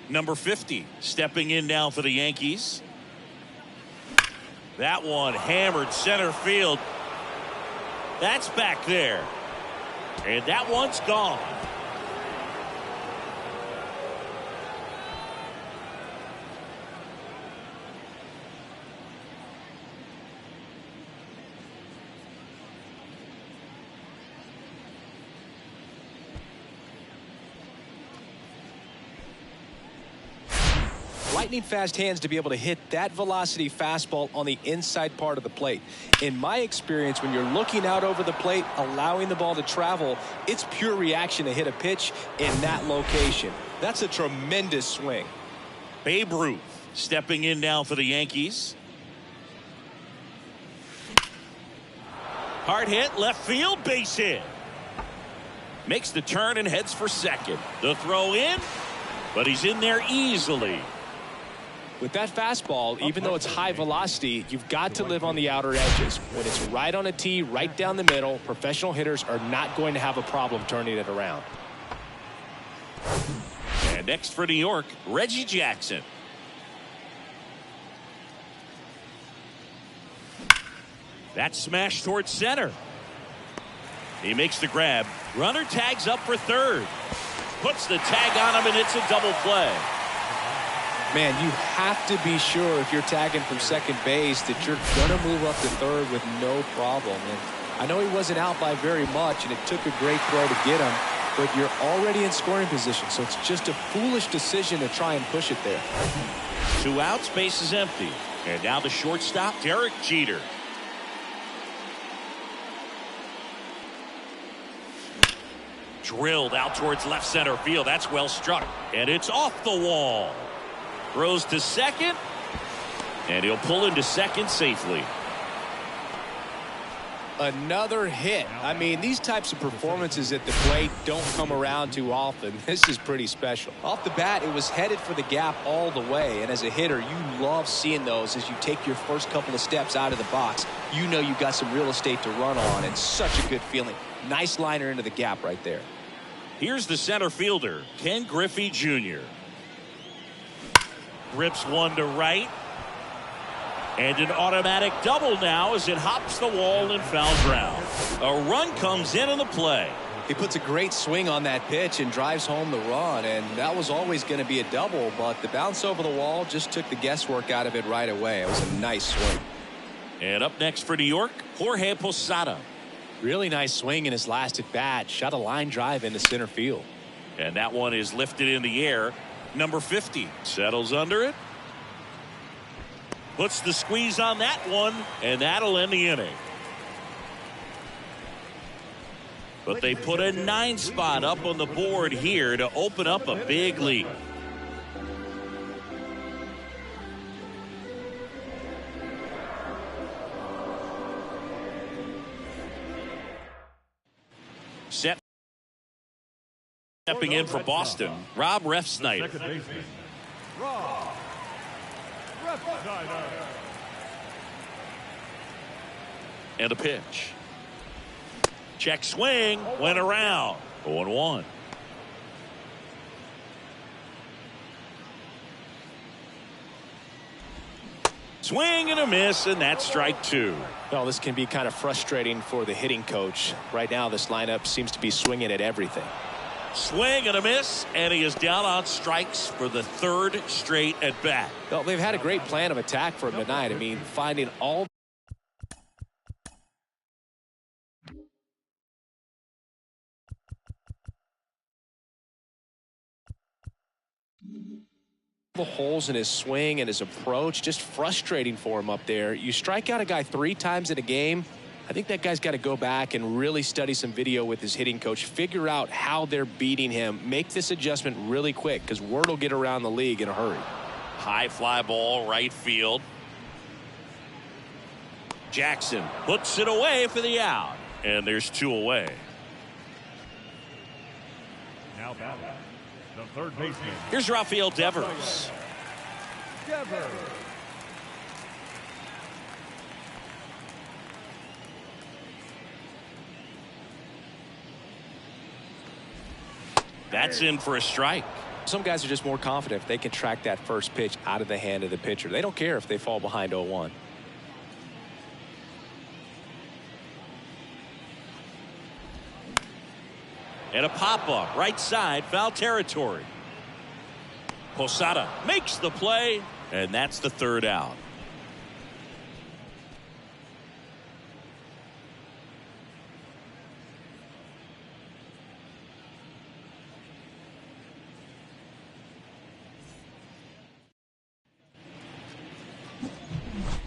Number 50 stepping in now for the Yankees. That one hammered center field. That's back there. And that one's gone. Lightning fast hands to be able to hit that velocity fastball on the inside part of the plate. In my experience, when you're looking out over the plate, allowing the ball to travel, it's pure reaction to hit a pitch in that location. That's a tremendous swing. Babe Ruth stepping in now for the Yankees. Hard hit, left field, base hit. Makes the turn and heads for second. The throw in, but he's in there easily. With that fastball, even though it's high velocity, you've got to live on the outer edges. When it's right on a tee, right down the middle, professional hitters are not going to have a problem turning it around. And next for New York, Reggie Jackson. That smash towards center. He makes the grab. Runner tags up for third. Puts the tag on him, and it's a double play. Man, you have to be sure if you're tagging from second base that you're going to move up to third with no problem. And I know he wasn't out by very much, and it took a great throw to get him, but you're already in scoring position, so it's just a foolish decision to try and push it there. 2 outs, base is empty. And now the shortstop, Derek Jeter. Drilled out towards left center field. That's well struck. And it's off the wall. Throws to second. And he'll pull into second safely. Another hit. I mean, these types of performances at the plate don't come around too often. This is pretty special. Off the bat, it was headed for the gap all the way. And as a hitter, you love seeing those as you take your first couple of steps out of the box. You know you've got some real estate to run on, and such a good feeling. Nice liner into the gap right there. Here's the center fielder, Ken Griffey Jr. Rips one to right. And an automatic double now as it hops the wall and foul ground. A run comes in the play. He puts a great swing on that pitch and drives home the run, and that was always going to be a double, but the bounce over the wall just took the guesswork out of it right away. It was a nice swing. And up next for New York, Jorge Posada. Really nice swing in his last at bat. Shot a line drive into center field. And that one is lifted in the air. Number 50 settles under it. Puts the squeeze on that one, and that'll end the inning. But they put a 9 spot up on the board here to open up a big lead. Stepping in for Boston, Rob Refsnyder. Second baseman, Rob Refsnyder. And a pitch. Check swing, went around. 0-1. Swing and a miss, and that's strike 2. Well, this can be kind of frustrating for the hitting coach. Right now, this lineup seems to be swinging at everything. Swing and a miss, and he is down on strikes for the 3rd straight at bat. Well, they've had a great plan of attack for him tonight. I mean, finding all the holes in his swing and his approach, just frustrating for him up there. You strike out a guy 3 times in a game, I think that guy's got to go back and really study some video with his hitting coach, figure out how they're beating him, make this adjustment really quick, because word will get around the league in a hurry. High fly ball, right field. Jackson puts it away for the out, and there's 2 away. Now batting, the third baseman. Here's Rafael Devers. That's in for a strike. Some guys are just more confident if they can track that first pitch out of the hand of the pitcher. They don't care if they fall behind 0-1. And a pop-up, right side, foul territory. Posada makes the play, and that's the 3rd out.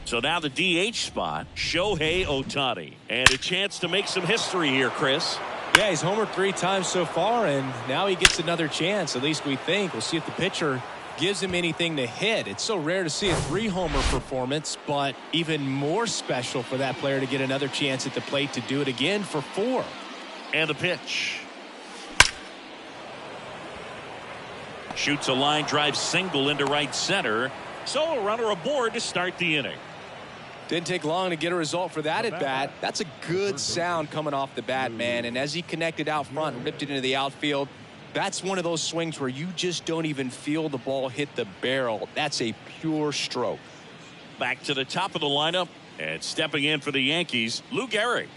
So now the DH spot, Shohei Ohtani. And a chance to make some history here, Chris. Yeah, he's homered 3 times so far, and now he gets another chance, at least we think. We'll see if the pitcher gives him anything to hit. It's so rare to see a 3-homer performance, but even more special for that player to get another chance at the plate to do it again for 4. And the pitch. Shoots a line drive single into right center. So a runner aboard to start the inning. Didn't take long to get a result for that at bat. That's a good sound coming off the bat, man. And as he connected out front and ripped it into the outfield, that's one of those swings where you just don't even feel the ball hit the barrel. That's a pure stroke. Back to the top of the lineup, and stepping in for the Yankees, Lou Gehrig.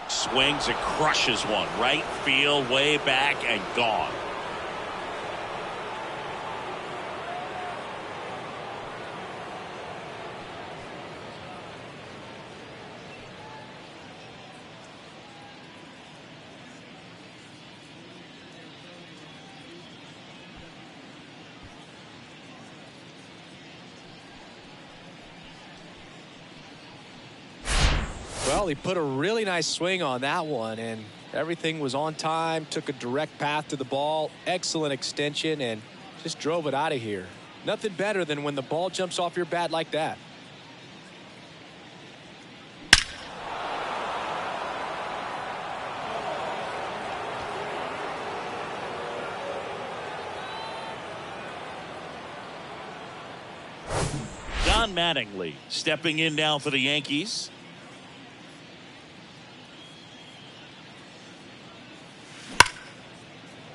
Swings and crushes one. Right field, way back, and gone. Well, he put a really nice swing on that one, and everything was on time, took a direct path to the ball, excellent extension, and just drove it out of here. Nothing better than when the ball jumps off your bat like that. Don Mattingly stepping in now for the Yankees.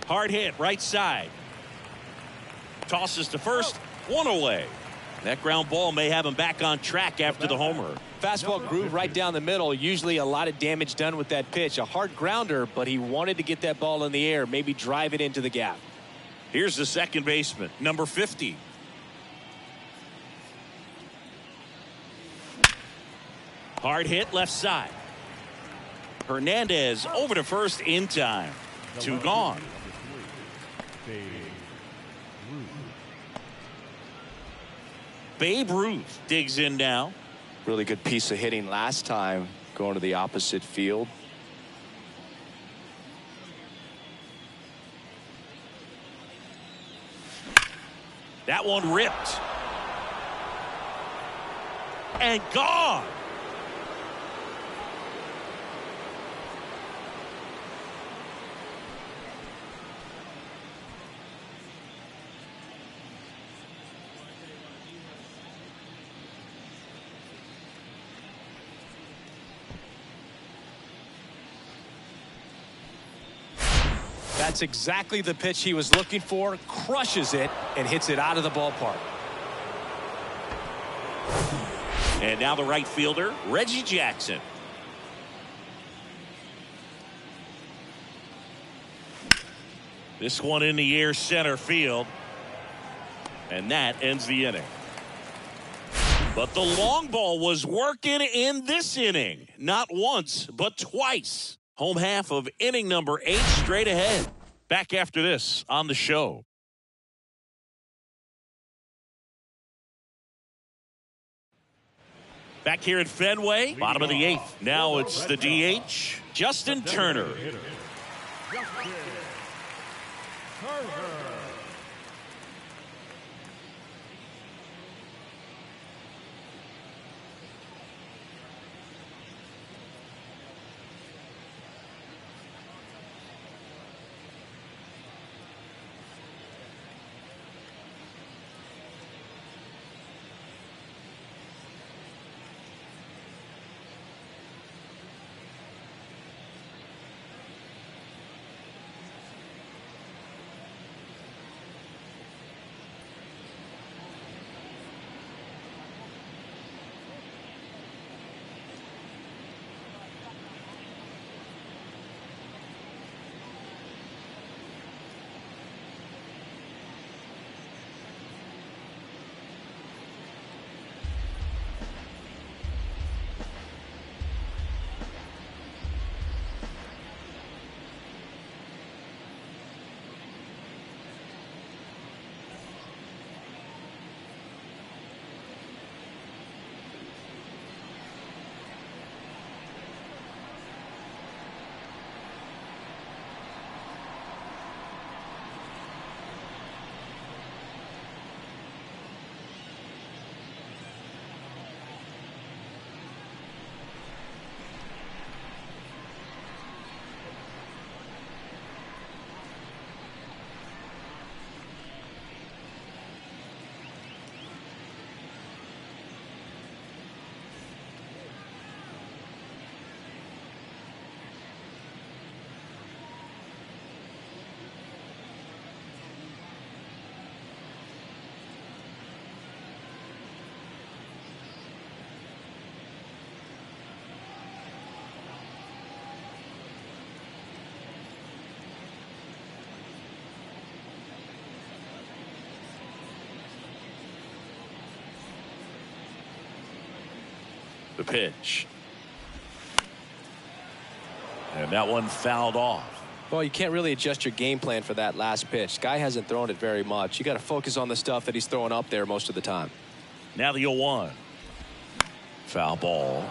Hard hit right side. Tosses to first, one away. That ground ball may have him back on track after the homer. Fastball groove right down the middle. Usually a lot of damage done with that pitch. A hard grounder, but he wanted to get that ball in the air, maybe drive it into the gap. Here's the second baseman, number 50. Hard hit left side. Hernandez over to first in time. Two gone. Babe Ruth digs in now. Really good piece of hitting last time, going to the opposite field. That one ripped. And gone. That's exactly the pitch he was looking for. Crushes it and hits it out of the ballpark. And now the right fielder, Reggie Jackson. This one in the air center field. And that ends the inning. But the long ball was working in this inning. Not once, but twice. Home half of inning number 8 straight ahead. Back after this on the show. Back here at Fenway, bottom of the 8th. Now it's the DH, Justin Turner. The pitch. And that one fouled off. Well, you can't really adjust your game plan for that last pitch. Guy hasn't thrown it very much. You got to focus on the stuff that he's throwing up there most of the time. Now the 0-1. Foul ball.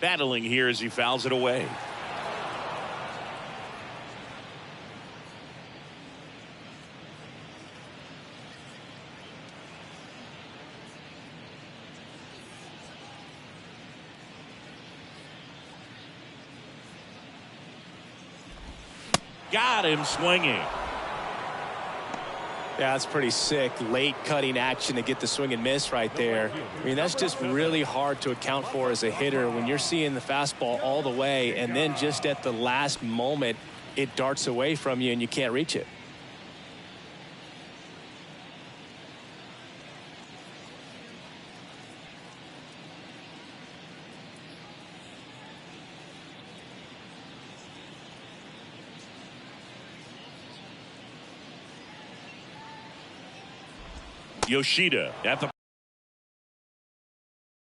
Battling here as he fouls it away. Got him swinging. Yeah, that's pretty sick. Late cutting action to get the swing and miss right there. I mean, that's just really hard to account for as a hitter when you're seeing the fastball all the way and then just at the last moment it darts away from you and you can't reach it. Yoshida at the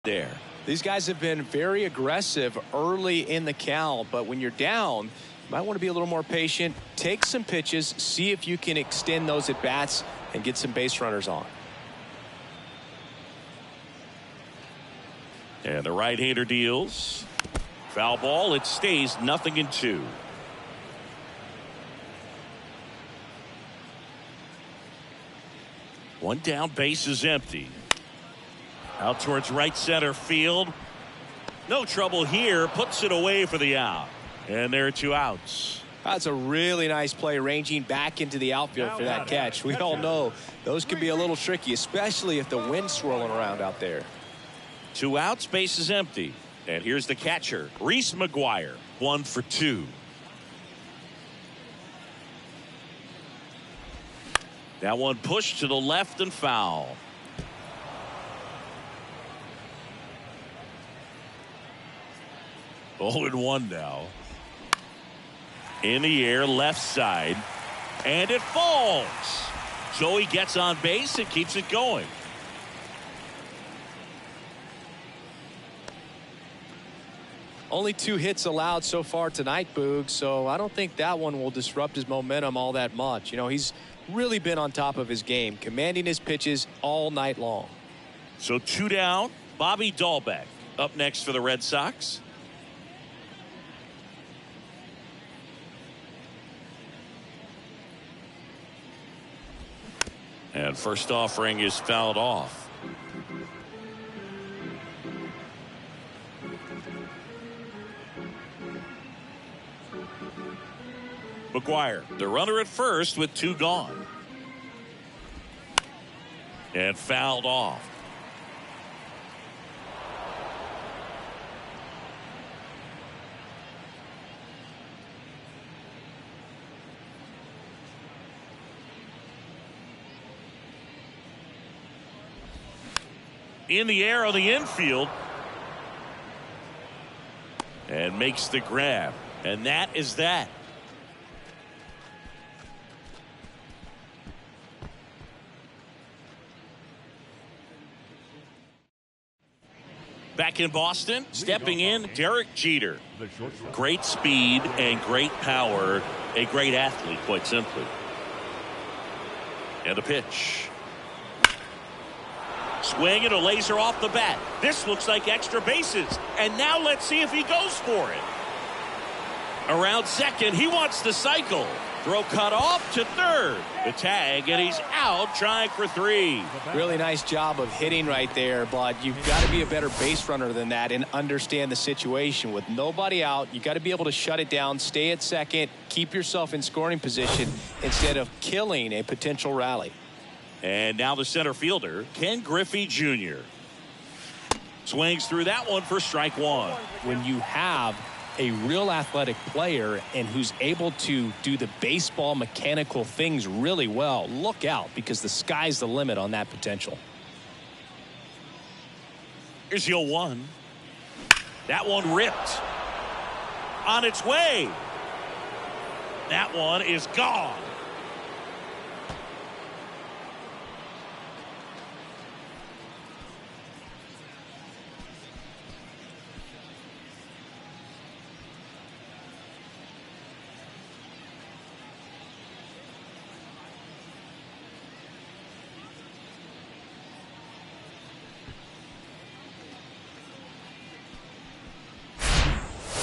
there. These guys have been very aggressive early in the count, but when you're down, you might want to be a little more patient, take some pitches, see if you can extend those at bats and get some base runners on. And the right-hander deals. Foul ball. It stays 0-2. One down, base is empty. Out towards right center field. No trouble here. Puts it away for the out. And there are 2 outs. That's a really nice play, ranging back into the outfield for that catch. We all know those can be a little tricky, especially if the wind's swirling around out there. 2 outs, base is empty. And here's the catcher, Reese McGuire, 1 for 2. That one pushed to the left and foul. Oh, and 1 now. In the air, left side. And it falls. So he gets on base and keeps it going. Only 2 hits allowed so far tonight, Boog, so I don't think that one will disrupt his momentum all that much. You know, he's really been on top of his game, commanding his pitches all night long. So 2 down. Bobby Dahlbeck up next for the Red Sox. And first offering is fouled off. McGuire, the runner at first with 2 gone. And fouled off. In the air on the infield. And makes the grab. And that is that. Back in Boston, stepping in, Derek Jeter. Great speed and great power. A great athlete, quite simply. And a pitch. Swing and a laser off the bat. This looks like extra bases. And now let's see if he goes for it. Around second, he wants the cycle. Throw cut off to third. The tag, and he's out trying for 3. Really nice job of hitting right there, but you've got to be a better base runner than that and understand the situation. With nobody out, you got to be able to shut it down, stay at second, keep yourself in scoring position instead of killing a potential rally. And now the center fielder, Ken Griffey Jr. Swings through that one for strike 1. When you have a real athletic player and who's able to do the baseball mechanical things really well, look out, because the sky's the limit on that potential. Here's 0-1. That one ripped. On its way. That one is gone.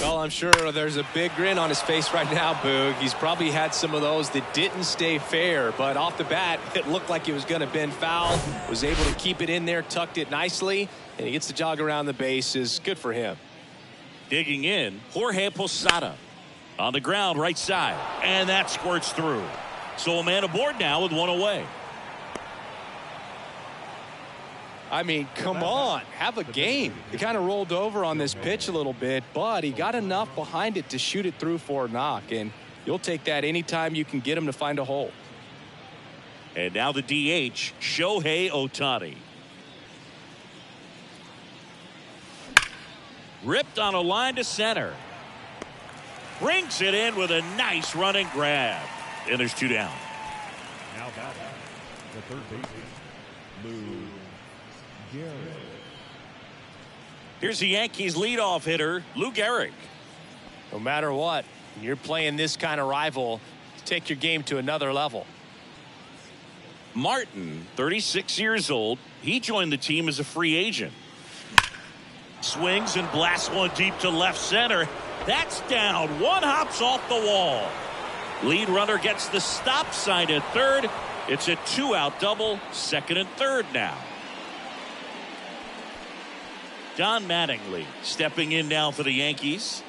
Well, I'm sure there's a big grin on his face right now, Boog. He's probably had some of those that didn't stay fair, but off the bat, it looked like it was going to bend foul. Was able to keep it in there, tucked it nicely, and he gets the jog around the bases. Good for him. Digging in, Jorge Posada. On the ground, right side, and that squirts through. So a man aboard now with one away. I mean, come on, have a game. He kind of rolled over on this pitch a little bit, but he got enough behind it to shoot it through for a knock, and you'll take that anytime you can get him to find a hole. And now the DH, Shohei Ohtani. Ripped on a line to center. Brings it in with a nice running grab. And there's two down. Now batting, the third baseman, Lou Gehrig. Here's the Yankees leadoff hitter, Lou Gehrig. No matter what, when you're playing this kind of rival, take your game to another level. Martin, 36 years old. He joined the team as a free agent. Swings and blasts one deep to left center. That's down. One hops off the wall. Lead runner gets the stop sign at third. It's a two-out double, second and third now. Don Mattingly stepping in now for the Yankees.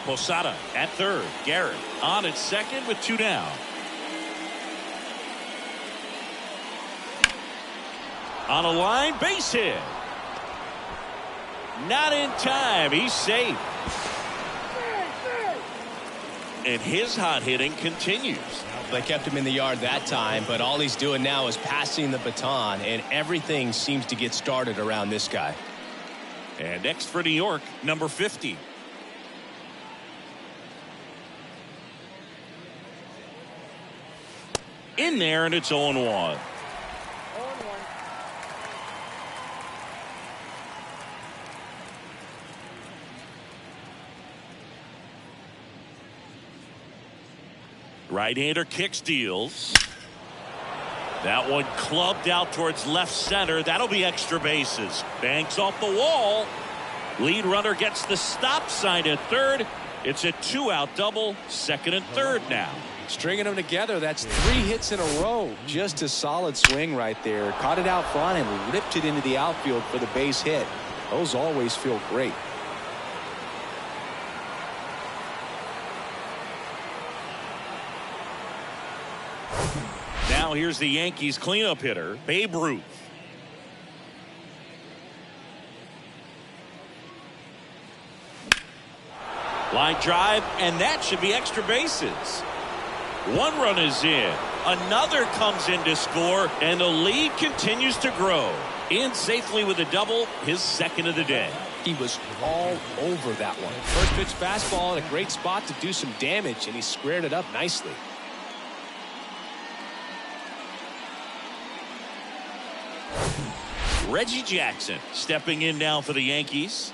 Posada at third. Garrett on at second with two down. On a line, base hit. Not in time. He's safe. And his hot hitting continues. They kept him in the yard that time, but all he's doing now is passing the baton, and everything seems to get started around this guy. And next for New York, number 50. In there, and it's 0-1. Right-hander kick steals. That one clubbed out towards left center. That'll be extra bases. Banks off the wall. Lead runner gets the stop sign at third. It's a two-out double, second and third now. Stringing them together, that's 3 hits in a row. Just a solid swing right there. Caught it out front and ripped it into the outfield for the base hit. Those always feel great. Now here's the Yankees cleanup hitter, Babe Ruth. Line drive, and that should be extra bases. One run is in. Another comes in to score, and the lead continues to grow. In safely with a double, his second of the day. He was all over that one. First pitch fastball in a great spot to do some damage, and he squared it up nicely. Reggie Jackson stepping in now for the Yankees.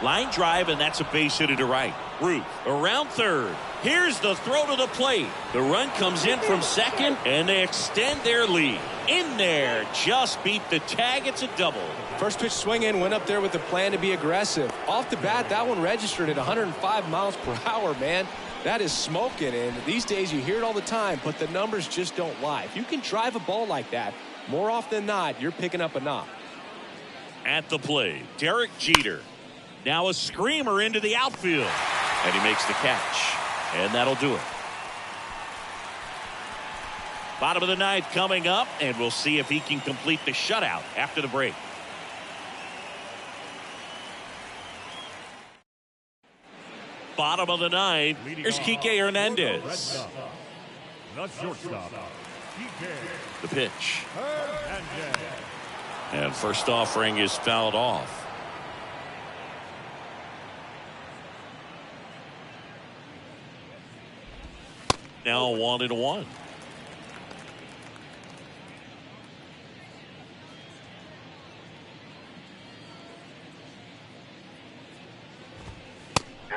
Line drive, and that's a base hit to right. Ruth around third. Here's the throw to the plate. The run comes in from second, and they extend their lead. In there, just beat the tag. It's a double. First pitch swing in, went up there with the plan to be aggressive. Off the bat, that one registered at 105 miles per hour, man. That is smoking, and these days you hear it all the time, but the numbers just don't lie. If you can drive a ball like that, more often than not, you're picking up a knock. At the plate, Derek Jeter. Now a screamer into the outfield. And he makes the catch. And that'll do it. Bottom of the ninth coming up, and we'll see if he can complete the shutout after the break. Bottom of the ninth. Here's Kike Hernandez. The shortstop, Kike The pitch. Hernandez. And first offering is fouled off. Now 1-1.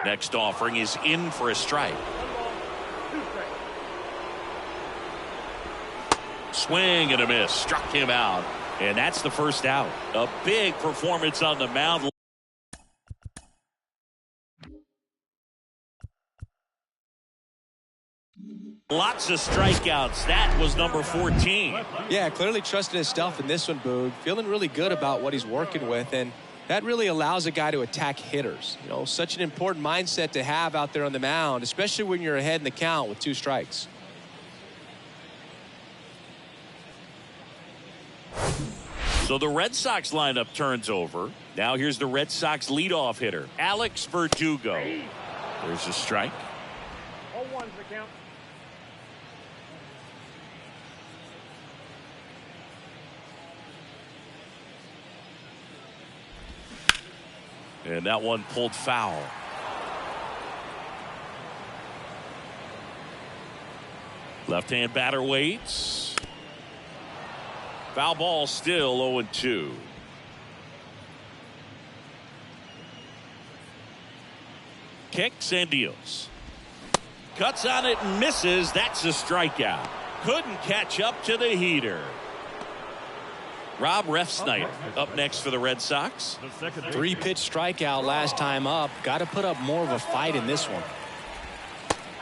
Next offering is in for a strike. Swing and a miss. Struck him out. And that's the first out. A big performance on the mound. Lots of strikeouts. That was number 14. Yeah, clearly trusting his stuff in this one, Boog. Feeling really good about what he's working with, and that really allows a guy to attack hitters. You know, such an important mindset to have out there on the mound, especially when you're ahead in the count with 2 strikes. So the Red Sox lineup turns over. Now here's the Red Sox leadoff hitter, Alex Verdugo. There's a strike. 0-1's the count. And that one pulled foul. Left-hand batter waits. Foul ball, still 0-2. Kicks and deals. Cuts on it and misses. That's a strikeout. Couldn't catch up to the heater. Rob Refsnyder up next for the Red Sox. 3-pitch strikeout last time up. Got to put up more of a fight in this one.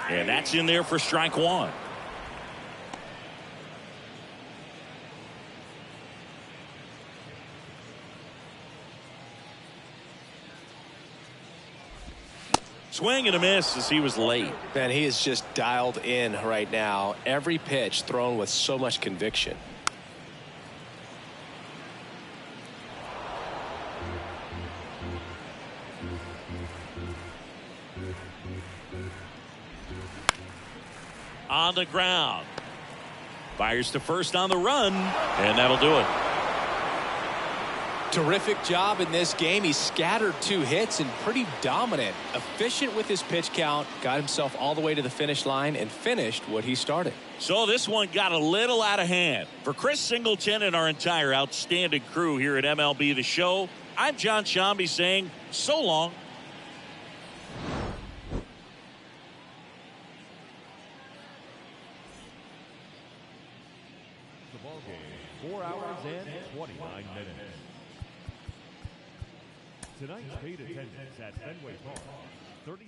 And that's in there for strike 1. Swing and a miss as he was late. Man, he is just dialed in right now. Every pitch thrown with so much conviction. On the ground. Fires to first on the run, and that'll do it. Terrific job in this game. He scattered 2 hits and pretty dominant. Efficient with his pitch count. Got himself all the way to the finish line and finished what he started. So this one got a little out of hand. For Chris Singleton and our entire outstanding crew here at MLB The Show, I'm John Shambi saying so long. The ball game, 4 hours and 29 minutes. Tonight's paid attendance at Fenway Park, 30.